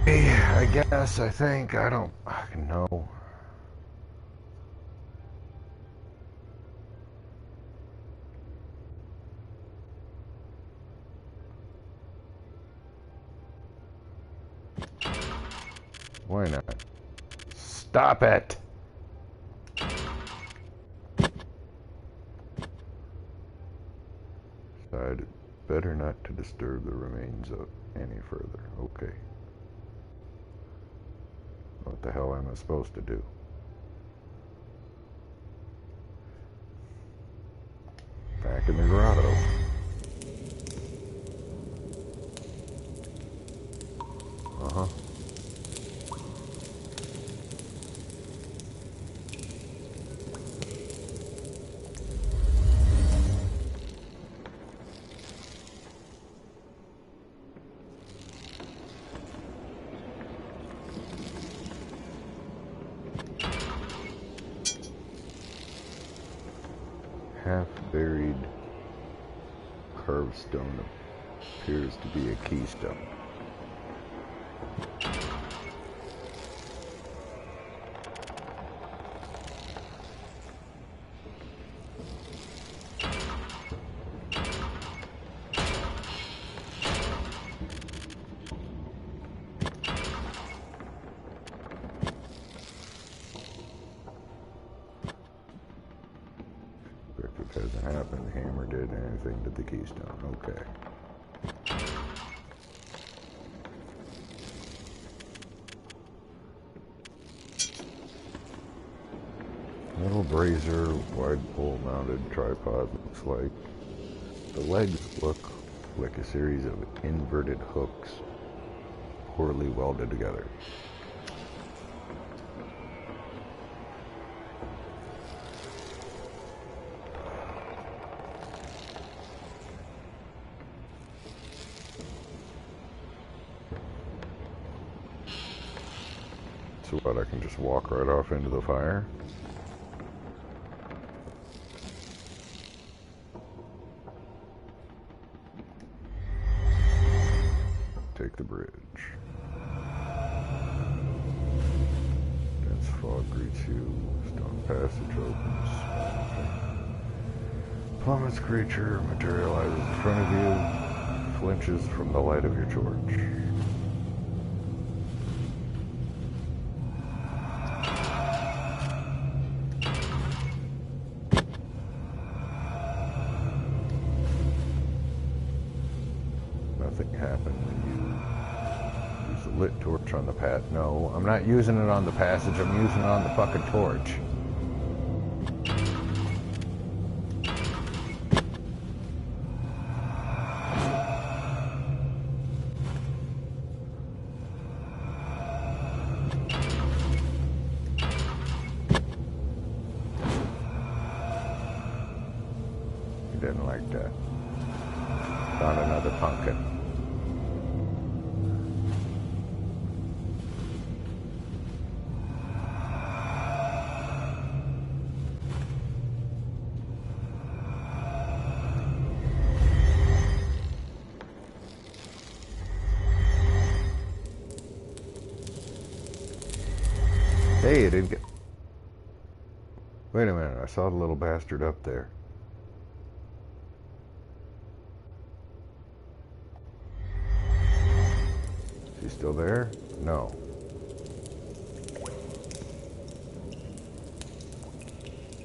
I guess, I think, I don't fucking know. Why not? Stop it! Decided better not to disturb the remains of any further. Okay. What the hell am I supposed to do? Back in the grotto. Uh-huh. Half-buried carved stone appears to be a keystone. It hasn't happened. The hammer did anything to the keystone. Okay. Little brazier, wide pole mounted tripod looks like. The legs look like a series of inverted hooks poorly welded together. So what, I can just walk right off into the fire? Take the bridge. Dense fog greets you. Stone passage opens. Plummets creature materializes in front of you. Flinches from the light of your torch. Nothing happened when you use the lit torch on the path. No, I'm not using it on the passage, I'm using it on the fucking torch. He didn't like that. Found another pumpkin. Hey, it didn't get... Wait a minute, I saw the little bastard up there. Is he still there? No.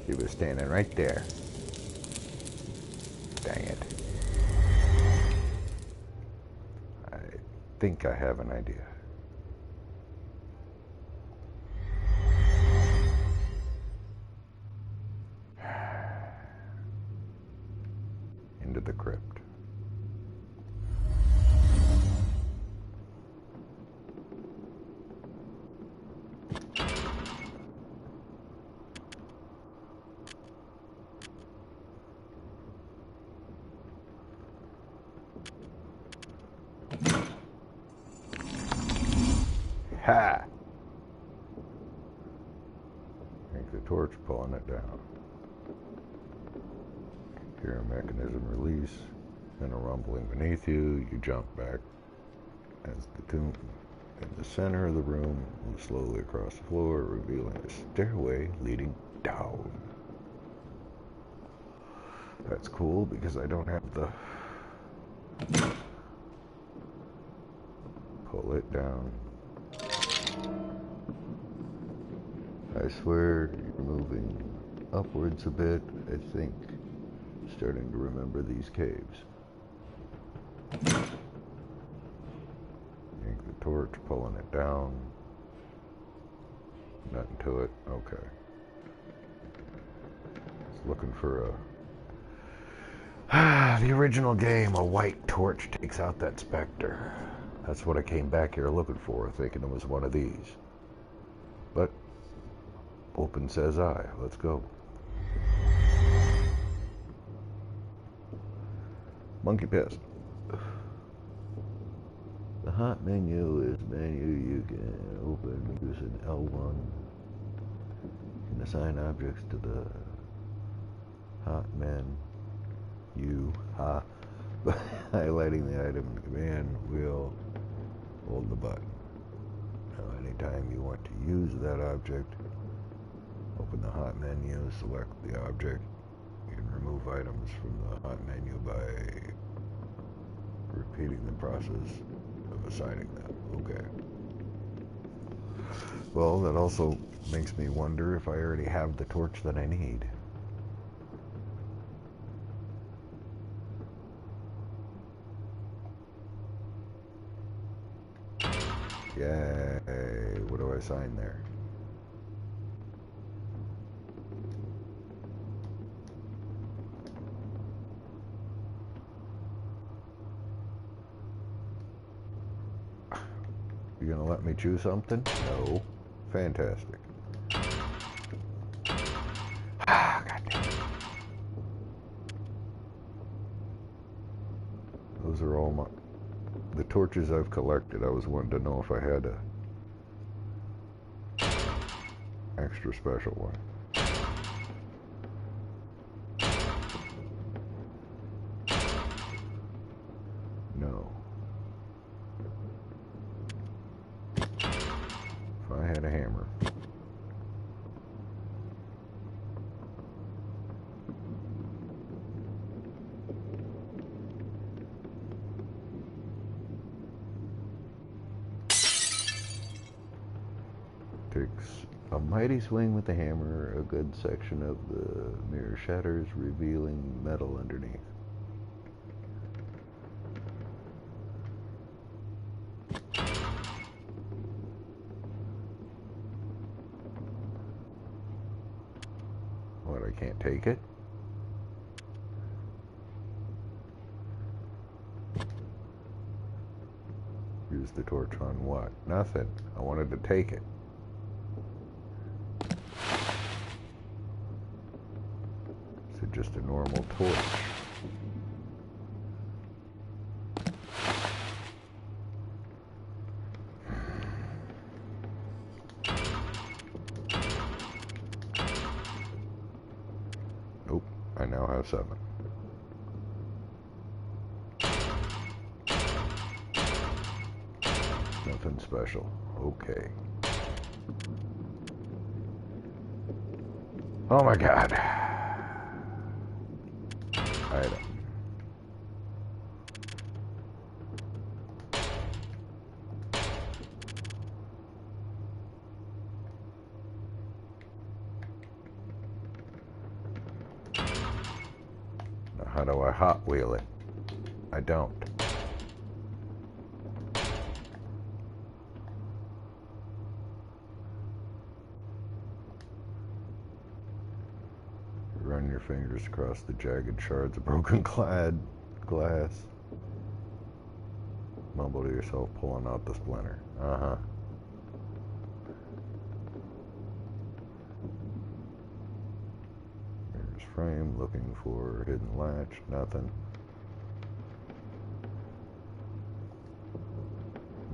He was standing right there. Dang it. I think I have an idea. Into the crypt. Ha! Take the torch, pulling it down. Hear a mechanism release, then a rumbling beneath you. You jump back as the tomb in the center of the room moves slowly across the floor, revealing a stairway leading down. That's cool because I don't have the... Pull it down. I swear you're moving upwards a bit, I think. Starting to remember these caves. Yank the torch, pulling it down. Nothing to it. Okay. Just looking for a... the original game, a white torch takes out that specter. That's what I came back here looking for, thinking it was one of these. But, open says I. Let's go. Monkey Pest. The hot menu is a menu you can open using L1. You can assign objects to the hot menu. highlighting the item in the command wheel, hold the button. Now anytime you want to use that object, open the hot menu, select the object. You can remove items from the hot menu by repeating the process of assigning them. Okay. Well, that also makes me wonder if I already have the torch that I need. Yay! What do I assign there? You gonna let me choose something? No. Fantastic. Ah, goddamn. Those are all the torches I've collected. I was wanting to know if I had a extra special one. No. If I had a hammer. Takes a mighty swing with the hammer, a good section of the mirror shatters, revealing metal underneath. What, I can't take it? Use the torch on what? Nothing. I wanted to take it. Is it just a normal torch? Nope. I now have 7. Nothing special. Okay. Oh my god. Item. Now how do I hot wheel it? I don't. Run your fingers across the jagged shards of broken glass. Mumble to yourself, pulling out the splinter. Uh-huh. Mirror's frame, looking for hidden latch. Nothing.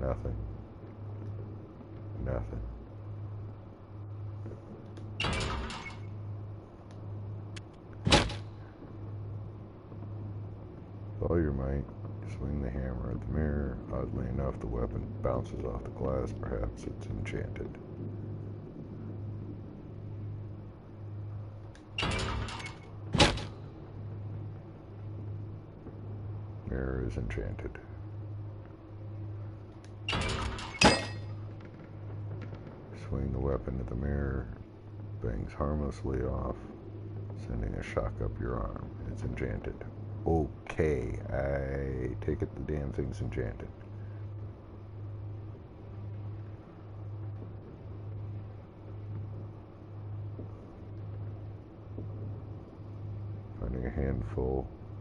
Nothing. Nothing. With all your might, swing the hammer at the mirror. Oddly enough, the weapon bounces off the glass. Perhaps it's enchanted. Mirror is enchanted. Swing the weapon at the mirror. Bangs harmlessly off, sending a shock up your arm. It's enchanted. Okay, I take it the damn thing's enchanted. Finding a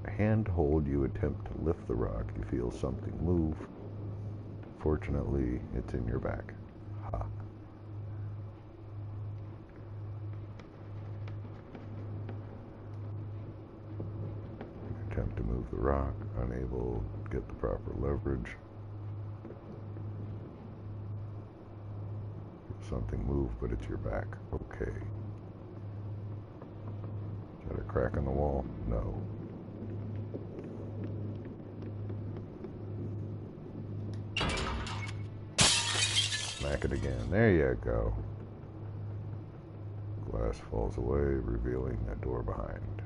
handhold, you attempt to lift the rock. You feel something move. Fortunately, it's in your back. Ha. Attempt to move the rock, unable to get the proper leverage. Something move, but it's your back. Okay. Is that a crack in the wall? No. Smack it again. There you go. Glass falls away, revealing a door behind.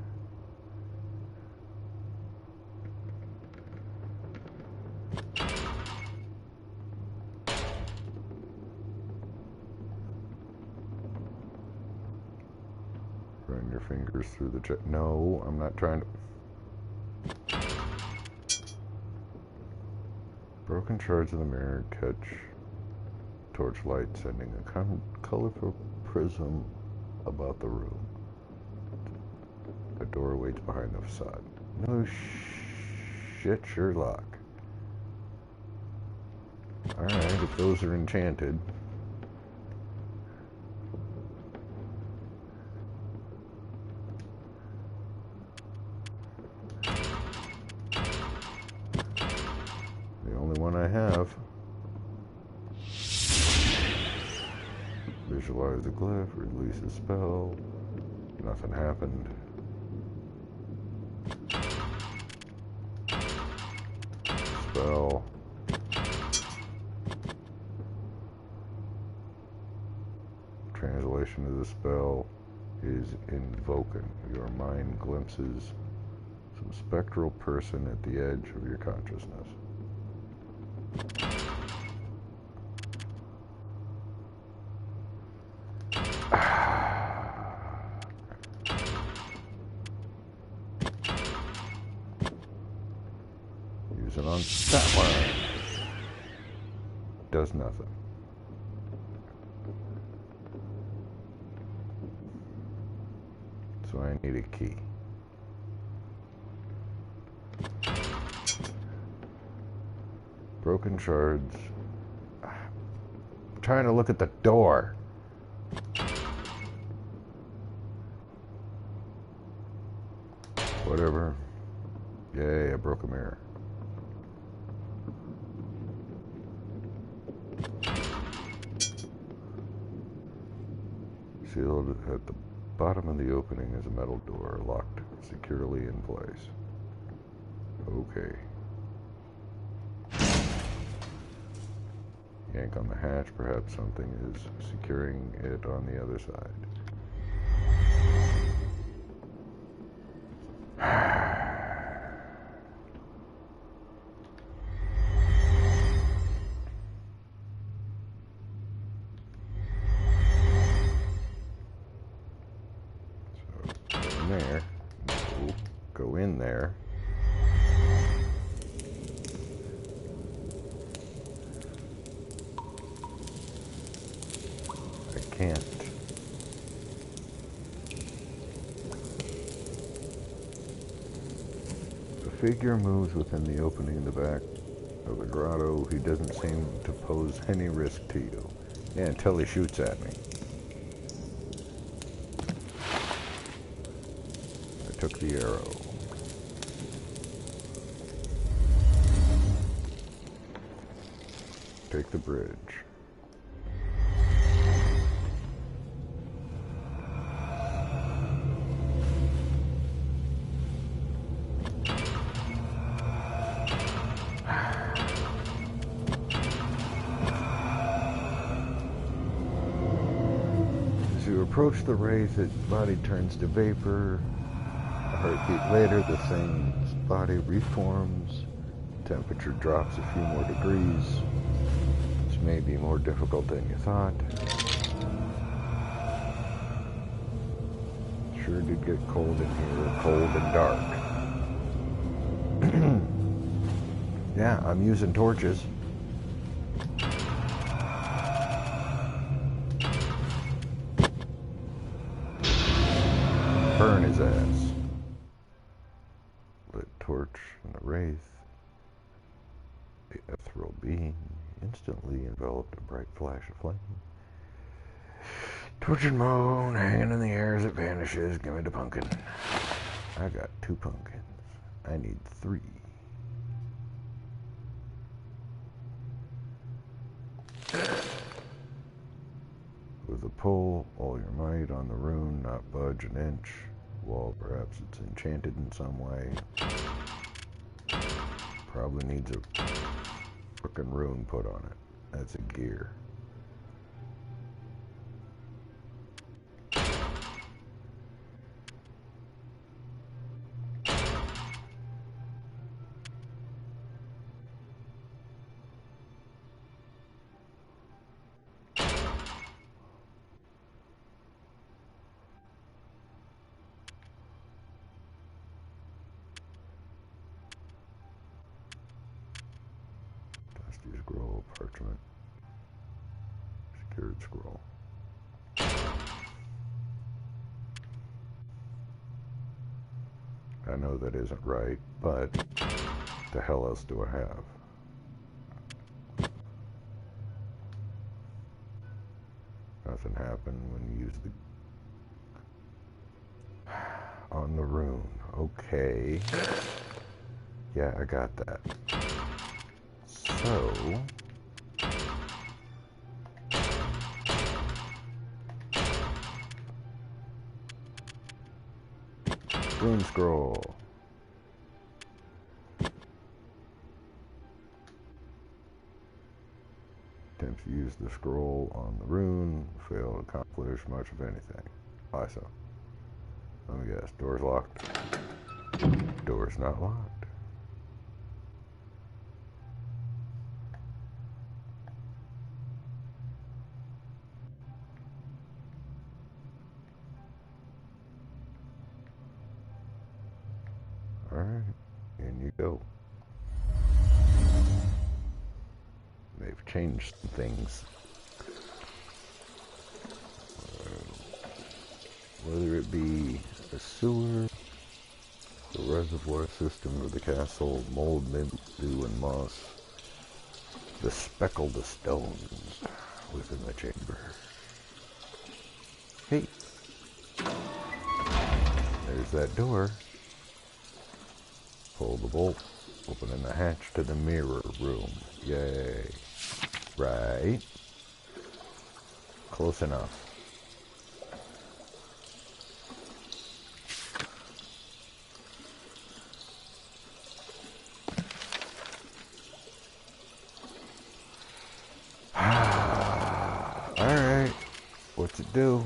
Run your fingers through the check. No, I'm not trying to. Broken shards of the mirror catch torchlight, sending a colorful prism about the room. A door waits behind the facade. No shit, Sherlock. Alright, if those are enchanted. The only one I have. Visualize the glyph, release a spell. Nothing happened. Spell. Translation of the spell is invoking. Your mind glimpses some spectral person at the edge of your consciousness. Use it on that one. Does nothing. So I need a key. Broken shards. I'm trying to look at the door. Whatever. Yay, I broke a mirror. Sealed at the bottom of the opening is a metal door, locked securely in place. Okay. Yank on the hatch, perhaps something is securing it on the other side. There. No. Go in there. I can't. The figure moves within the opening in the back of the grotto. He doesn't seem to pose any risk to you. Yeah, until he shoots at me. Took the arrow. Take the bridge. As you approach the wraith, its body turns to vapor. Heartbeat later, the same body reforms. Temperature drops a few more degrees. This may be more difficult than you thought. Sure did get cold in here, cold and dark. Yeah, I'm using torches. Burn his ass. Lit torch from the wraith. The ethereal being instantly enveloped in a bright flash of flame. Torch and moan, hanging in the air as it vanishes. Give me the pumpkin. I got 2 pumpkins. I need 3. With a pull, all your might on the rune, not budge an inch. Wall, perhaps it's enchanted in some way. Probably needs a frickin' rune put on it. That's a gear. parchment. Secured scroll. I know that isn't right, but the hell else do I have? Nothing happened when you use the... on the rune. Okay. Yeah, I got that. So... rune scroll. Attempt to use the scroll on the rune. Fail to accomplish much of anything. Why so? Let me guess. Door's locked. Door's not locked. Alright, in you go. They've changed some things. Whether it be a sewer, the reservoir system, or the castle, mold, mildew, and moss, the speckled stones within the chamber. Hey! There's that door. Pull the bolt, opening the hatch to the mirror room. Yay. Right. Close enough. Alright. What's it do?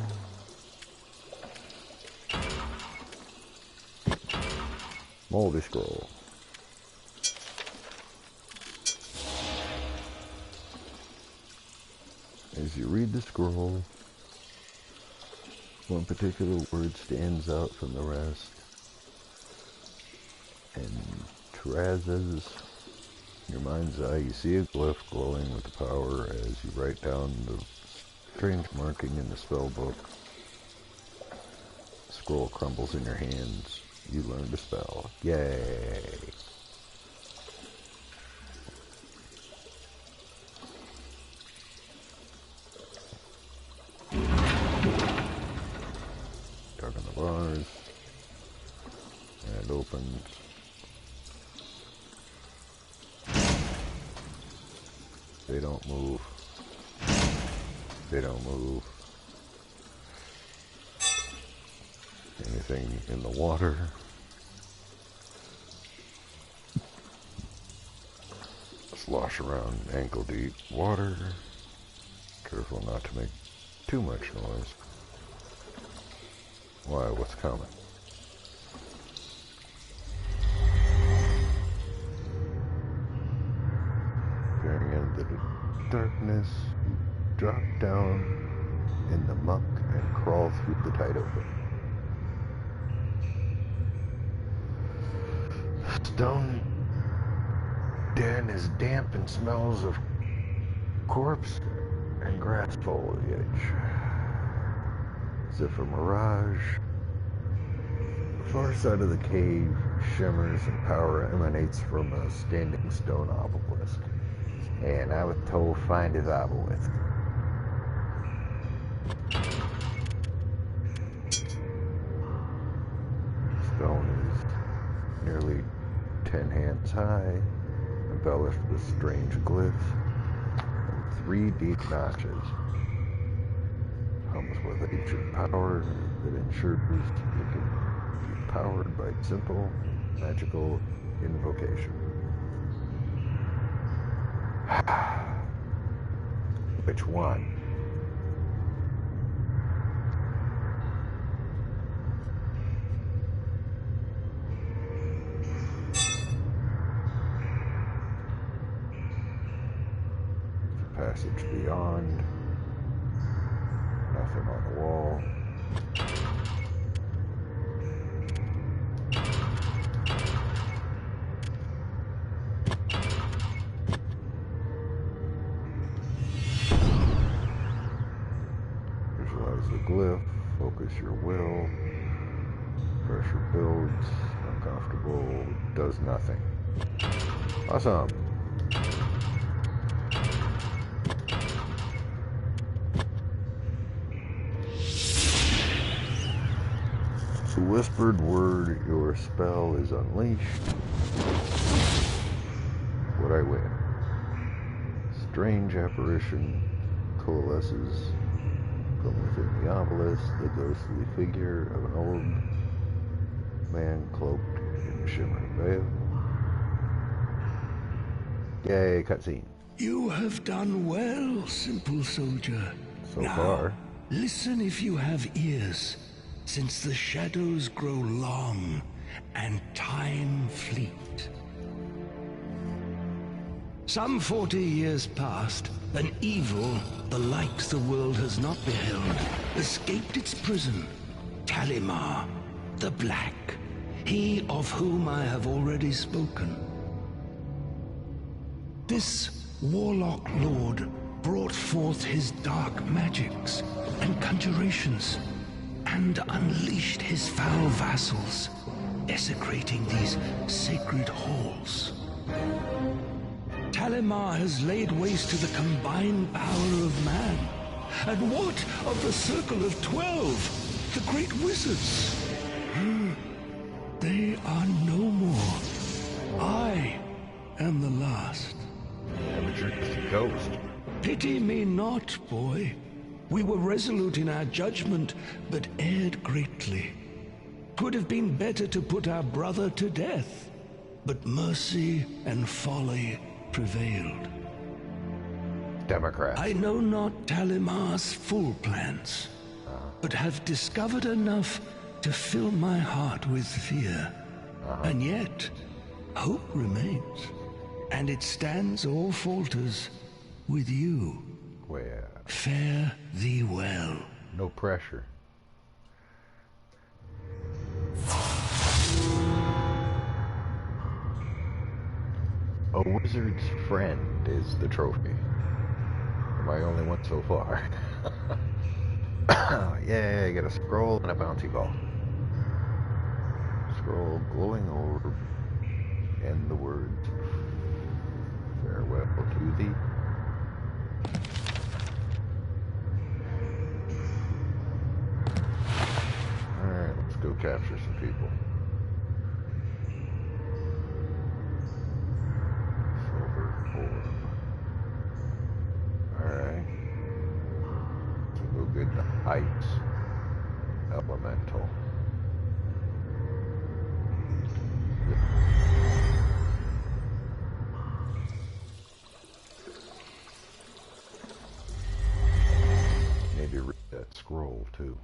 Moldy scroll. As you read the scroll, one particular word stands out from the rest, and Terazes, in your mind's eye, you see a glyph glowing with the power as you write down the strange marking in the spell book. The scroll crumbles in your hands. You learned a spell. Yay! Tug on the bars. And it opens. They don't move. They don't move. Anything in the water. Slosh around ankle deep water. Careful not to make too much noise. Why, what's coming? Peering into the darkness, you drop down in the muck and crawl through the tight opening. Stone den is damp and smells of corpse and grass foliage. As if a mirage, the far side of the cave shimmers and power emanates from a standing stone obelisk. And I was told find his obelisk. Stone is nearly 10 hands high, embellished with strange glyphs and 3 deep notches. Comes with ancient power that ensures it can be powered by simple magical invocation. Which one? Passage beyond. Nothing on the wall. does nothing. Awesome. The whispered word, your spell is unleashed. Would I win? Strange apparition coalesces from within the obelisk, the ghostly figure of an old man cloaked in a shimmering veil. Yay, cutscene. You have done well, simple soldier. So now, far. Listen if you have ears, since the shadows grow long and time fleet. Some 40 years past, an evil, the like the world has not beheld, escaped its prison. Talimar, the Black, he of whom I have already spoken. This warlock lord brought forth his dark magics and conjurations, and unleashed his foul vassals, desecrating these sacred halls. Talimar has laid waste to the combined power of man. And what of the Circle of 12, the great wizards? They are no more. I am the last. Amateur ghost. Pity me not, boy. We were resolute in our judgment, but erred greatly. 'Twould have been better to put our brother to death, but mercy and folly prevailed. Democrats. I know not Talimar's full plans, but have discovered enough to fill my heart with fear. And yet, hope remains, and it stands or falters with you. Well, Fare thee well. no pressure. A wizard's friend is the trophy. My only one so far. Yay, I get a scroll and a bouncy ball. Scroll, glowing orb, and the words, farewell to thee. Alright, let's go capture some people. Silver orb. Alright. We'll go good to heights. Elemental. Maybe read that scroll too.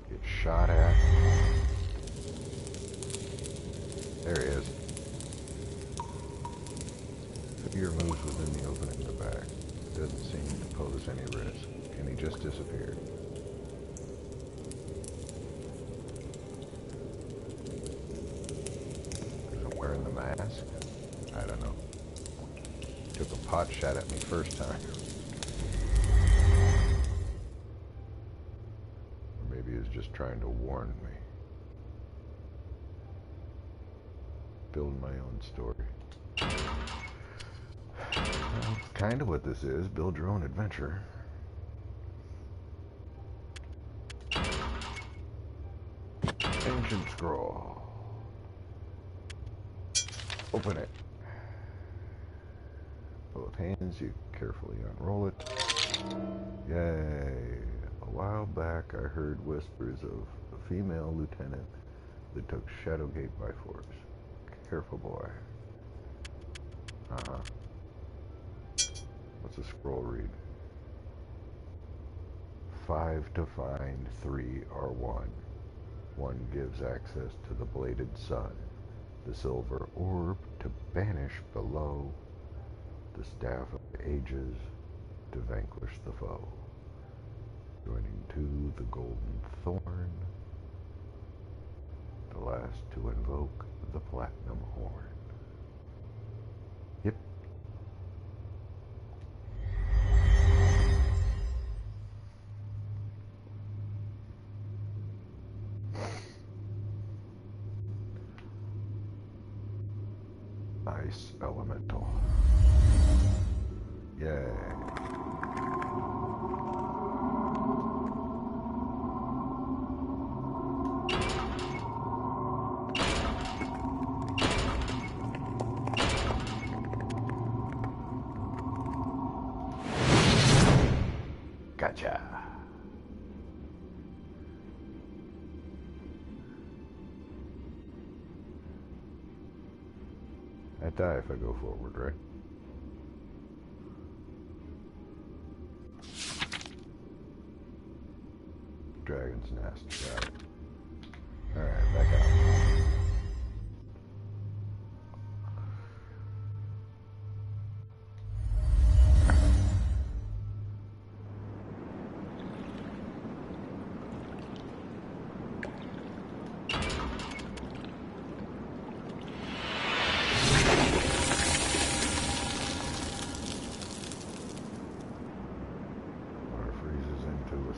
Get shot at. There he is. Figure moves within the opening in the back. Doesn't seem to pose any risk. And he just disappeared. Is he wearing the mask? I don't know. Took a pot shot at me first time. Or maybe he was just trying to warn me. Build my own story. Well, kind of what this is. Build your own adventure. Ancient scroll. Open it. Both hands, you carefully unroll it. Yay. A while back I heard whispers of a female lieutenant that took Shadowgate by force. Careful, boy. What's the scroll read? 5 to find, 3 are 1. 1 gives access to the bladed sun, the silver orb to banish below, the staff of ages to vanquish the foe. Joining 2, the golden thorn, the last to invoke the platinum horn. Yep. Ice elemental. Yay. Gotcha. I die if I go forward, right? Dragon's nest, got it. Alright, back out.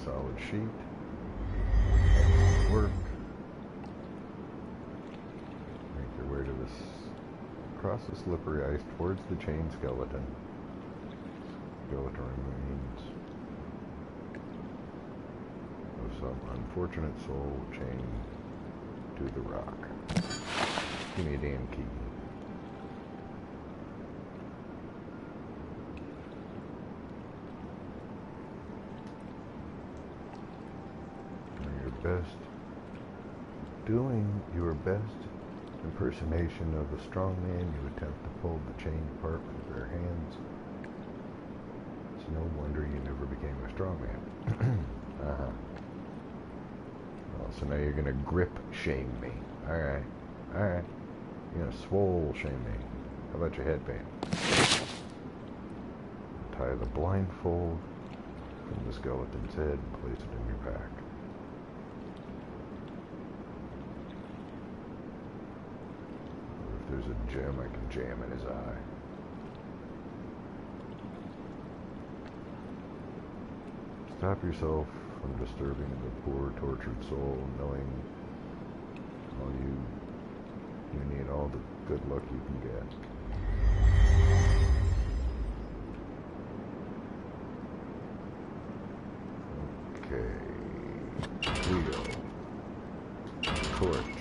Solid sheet. Excellent work. Make your way to this, across the slippery ice towards the chain skeleton. Skeleton remains of some unfortunate soul chained to the rock. Give me a damn key. Doing your best impersonation of a strong man, you attempt to pull the chain apart with bare hands. It's no wonder you never became a strong man. Well, so now you're gonna grip shame me. Alright. Alright. You're gonna swole shame me. How about your headband? Tie the blindfold from the skeleton's head and place it in your pack. There's a gem I can jam in his eye. Stop yourself from disturbing the poor tortured soul, knowing all you need all the good luck you can get. Okay. Wheel. Torch.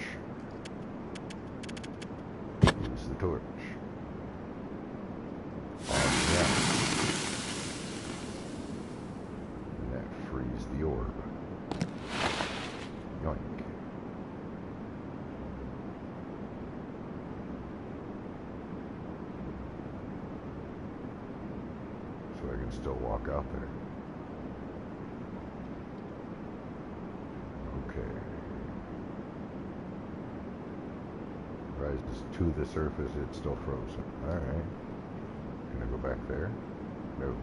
The torch. Yeah. And that frees the orb. Yoink. So I can still walk out there. Okay. Rises to the surface, it's still frozen. Alright. Can I go back there? No.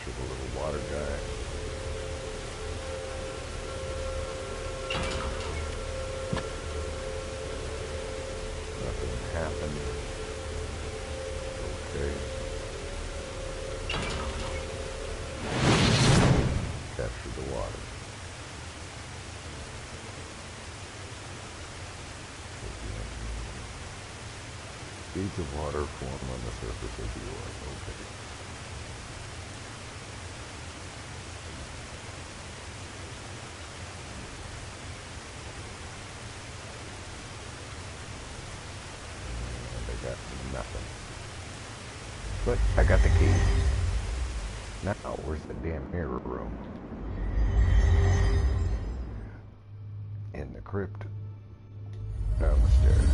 Should a little water guy. Nothing happened. Okay. Capture the water. Beads of water form on the surface of the orb. Okay. And I got nothing. But I got the key. Now, where's the damn mirror room? In the crypt. Down the stairs.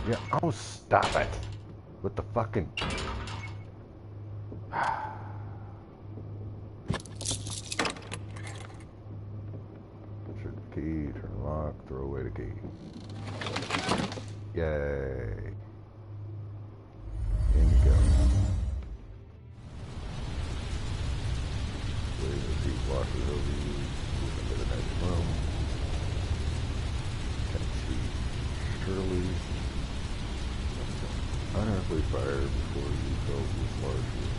Yeah, oh, stop it. With the fucking... Key, turn the lock, throw away the key. Yay. In you go. washes over you, move into the next room. Can see surely unearthly fire before you filled this large room.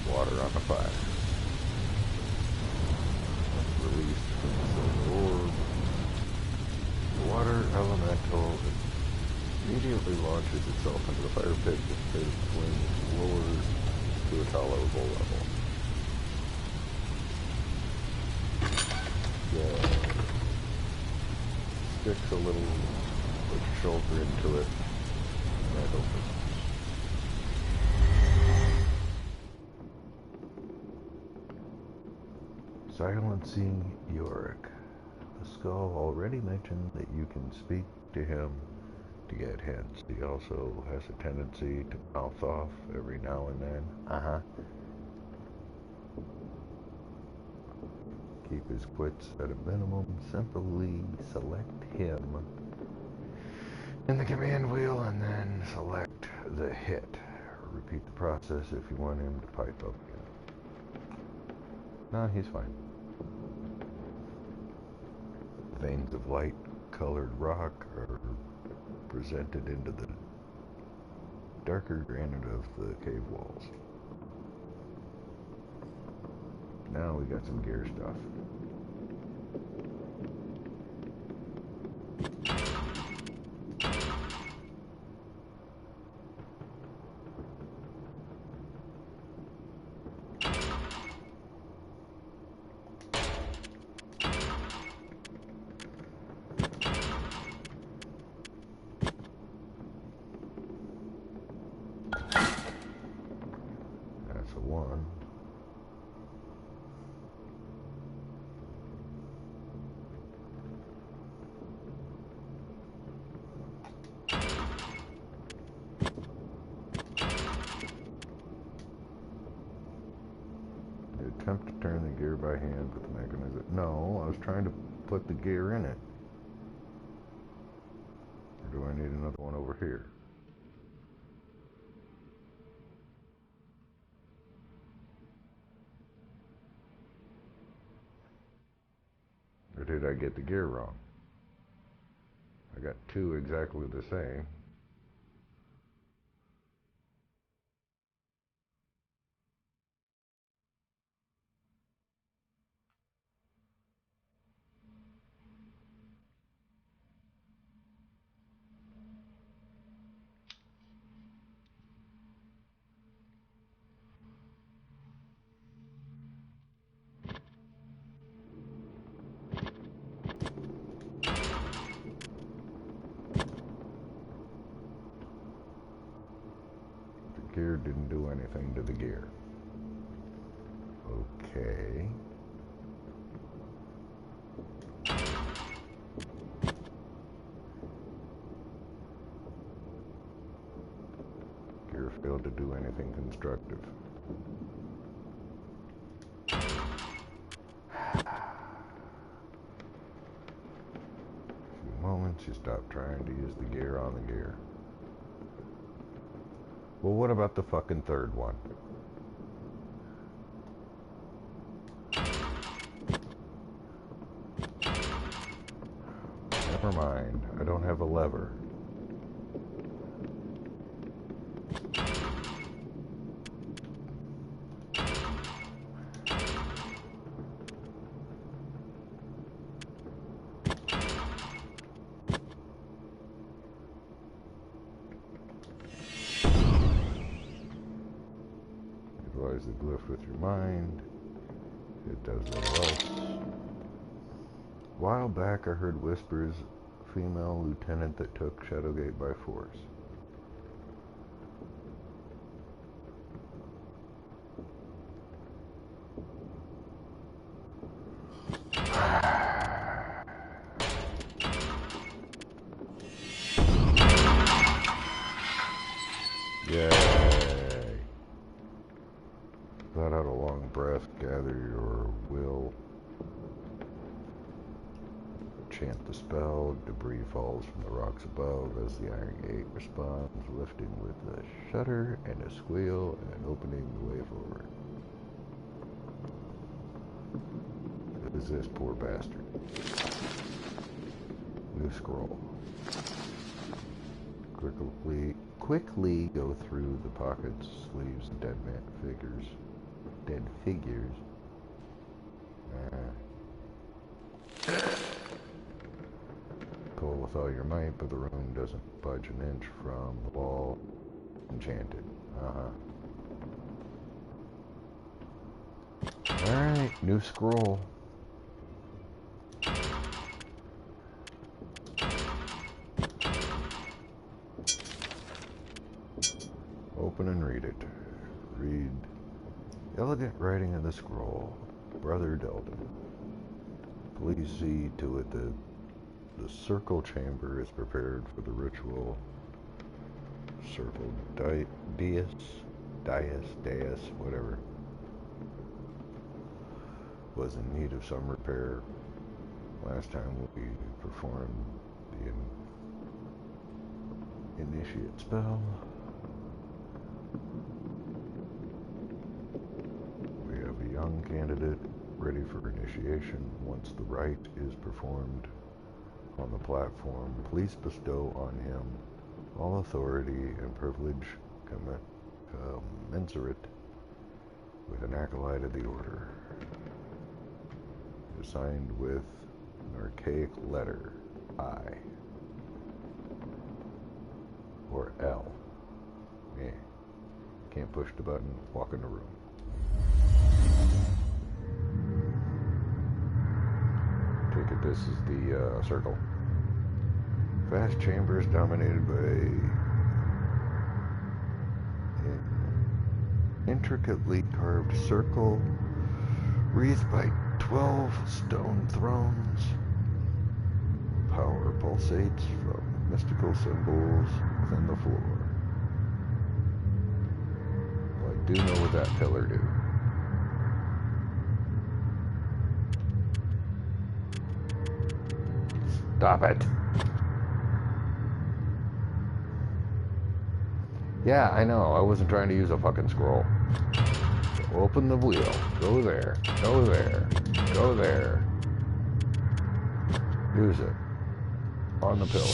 Water on the fire. Released from the silver orb. The water elemental immediately launches itself into the fire pit with its wings lowered to a tolerable level. Sticks a little, put your shoulder into it, and it opens. Silencing Yorick. The skull already mentioned that you can speak to him to get hints. He also has a tendency to mouth off every now and then. Keep his quits at a minimum. Simply select him in the command wheel and then select the hit. Repeat the process if you want him to pipe up again. No, he's fine. Veins of light colored rock are presented into the darker granite of the cave walls. Now we got some gear stuff. That's a 1. Attempt to turn the gear by hand with the mechanism. No, I was trying to put the gear in it. Or do I need another one over here? Or did I get the gear wrong? I got 2 exactly the same. Gear didn't do anything to the gear. Okay. Gear failed to do anything constructive. A few moments, you stop trying to use the gear on the gear. Well, what about the fucking third one? Never mind. I don't have a lever. Utilize the glyph with your mind. It does little else. A while back I heard whispers, female lieutenant that took Shadowgate by force. Yay. Let out a long breath, gather your will. Chant the spell. held. Debris falls from the rocks above as the iron gate responds, lifting with a shudder and a squeal and opening the way forward. Who is this poor bastard? New scroll. Quickly go through the pockets, sleeves, and dead figures. Pull with all your might, but the room doesn't budge an inch from the wall. Enchanted. Alright, new scroll. Open and read it. Read elegant writing of the scroll. Brother Delden. Please see to it that the circle chamber is prepared for the ritual. Circle dais, whatever, was in need of some repair. Last time we performed the initiate spell. We have a young candidate ready for initiation. Once the rite is performed on the platform, please bestow on him all authority and privilege commensurate with an acolyte of the order. Signed with an archaic letter I or L. Yeah. Can't push the button, walk in the room. Take it this is the circle. Vast chambers dominated by an intricately carved circle wreathed by 12 stone thrones. Power pulsates from mystical symbols within the floor. Well, I do know what that pillar do. Stop it. Yeah, I know. I wasn't trying to use a fucking scroll. So open the wheel. Go there. Go there. Go there. Use it. On the pillar.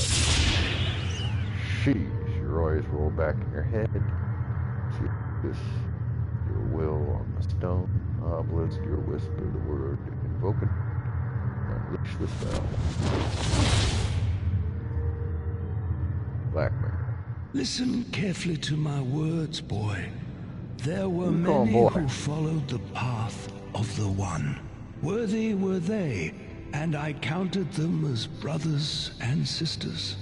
Sheesh. Your eyes roll back in your head. See this. Your will on the stone. Obelisk. Your whisper the word. Invoke it. Unleash the spell. Blackmail. Listen carefully to my words, boy. There were many who followed the path of the One. Worthy were they, and I counted them as brothers and sisters.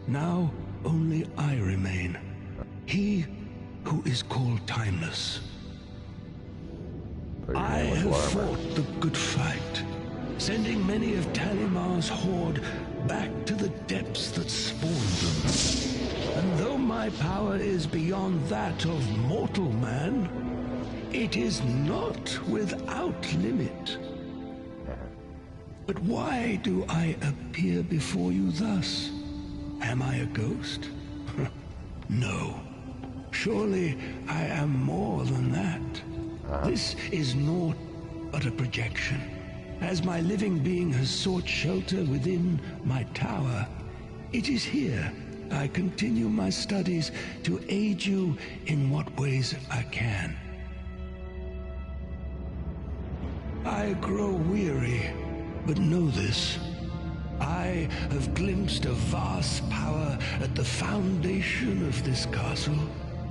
Now only I remain, he who is called Timeless. I have fought the good fight, sending many of Talimar's horde back to the depths that spawned them. And though my power is beyond that of mortal man, it is not without limit. But why do I appear before you thus? Am I a ghost? No. Surely I am more than that. This is naught but a projection. As my living being has sought shelter within my tower, it is here I continue my studies to aid you in what ways I can. I grow weary, but know this. I have glimpsed a vast power at the foundation of this castle.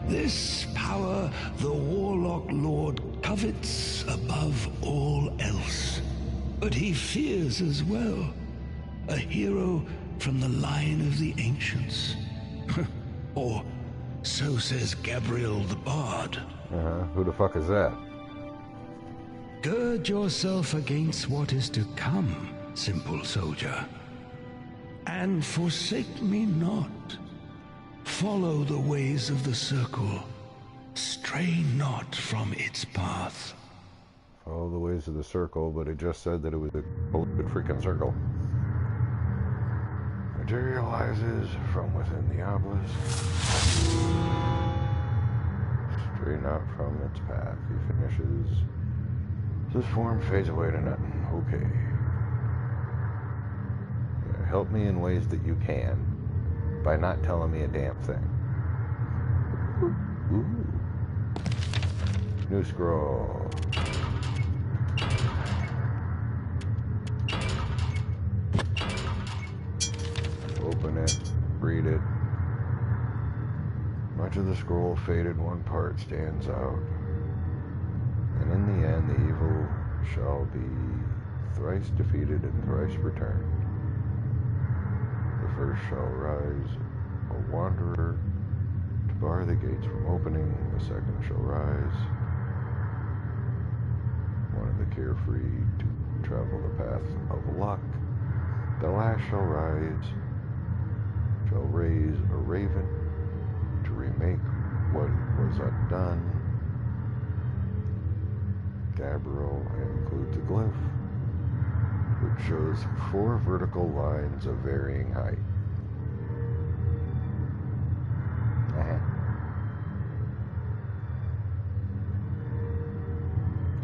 This power the Warlock Lord covets above all else. But he fears as well. A hero from the line of the ancients. Or so says Gabriel the Bard. Who the fuck is that? Gird yourself against what is to come, simple soldier. And forsake me not. Follow the ways of the circle. Stray not from its path. Follow the ways of the circle, but it just said that it was a bullshit freaking circle. materializes from within the obelisk, straight out from its path. He finishes. This form fades away to nothing. Okay. Yeah, help me in ways that you can by not telling me a damn thing. Ooh. New scroll. Open it, read it. Much of the scroll faded, one part stands out. And in the end, the evil shall be thrice defeated and thrice returned. The first shall rise, a wanderer, to bar the gates from opening. The second shall rise, one of the carefree, to travel the path of luck. The last shall raise a raven to remake what was undone. Gabriel includes a glyph which shows 4 vertical lines of varying height.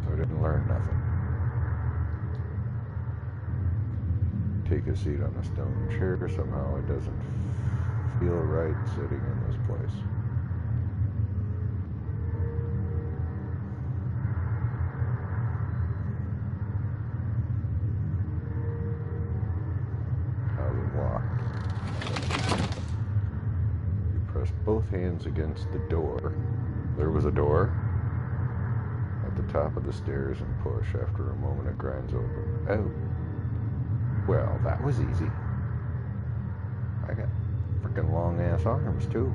So I didn't learn nothing. Take a seat on a stone chair. Somehow it doesn't feel right sitting in this place. How's it locked? You press both hands against the door. There was a door at the top of the stairs and push. After a moment it grinds open. Oh. Well, that was easy. I got freaking long ass arms too.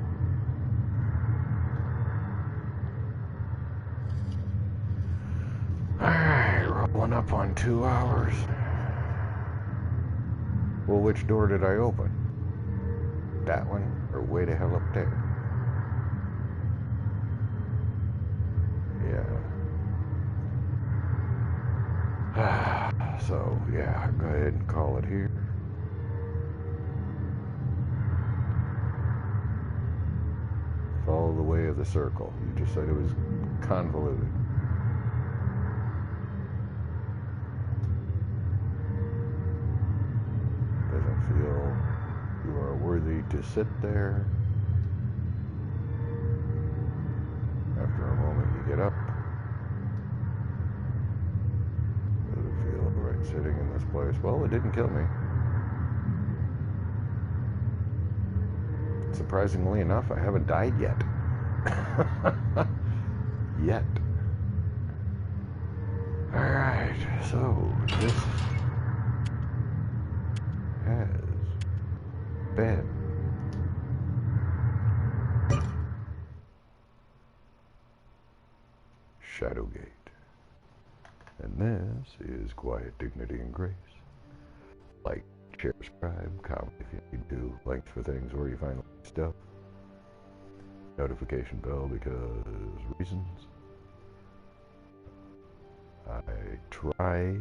Alright, rolling up on 2 hours. Well, which door did I open? That one, or way the hell up there? Yeah. So, yeah, go ahead and call it here. Follow the way of the circle. You just said it was convoluted. Doesn't feel you are worthy to sit there. After a moment you get up. Doesn't feel right sitting in this place. Well, it didn't kill me. Surprisingly enough, I haven't died yet. Yet. Alright, so this has been Shadowgate. And this is Quiet Dignity and Grace. Like, share, subscribe, comment if you need to, links for things where you find stuff, notification bell because reasons. I try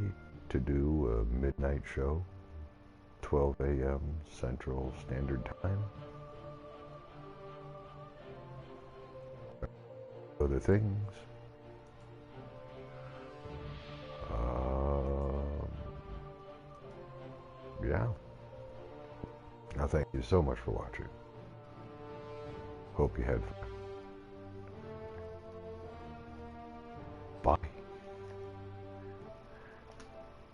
to do a midnight show, 12 a.m. Central Standard Time. Other things. Yeah. Now, thank you so much for watching. Hope you had fun. Bye.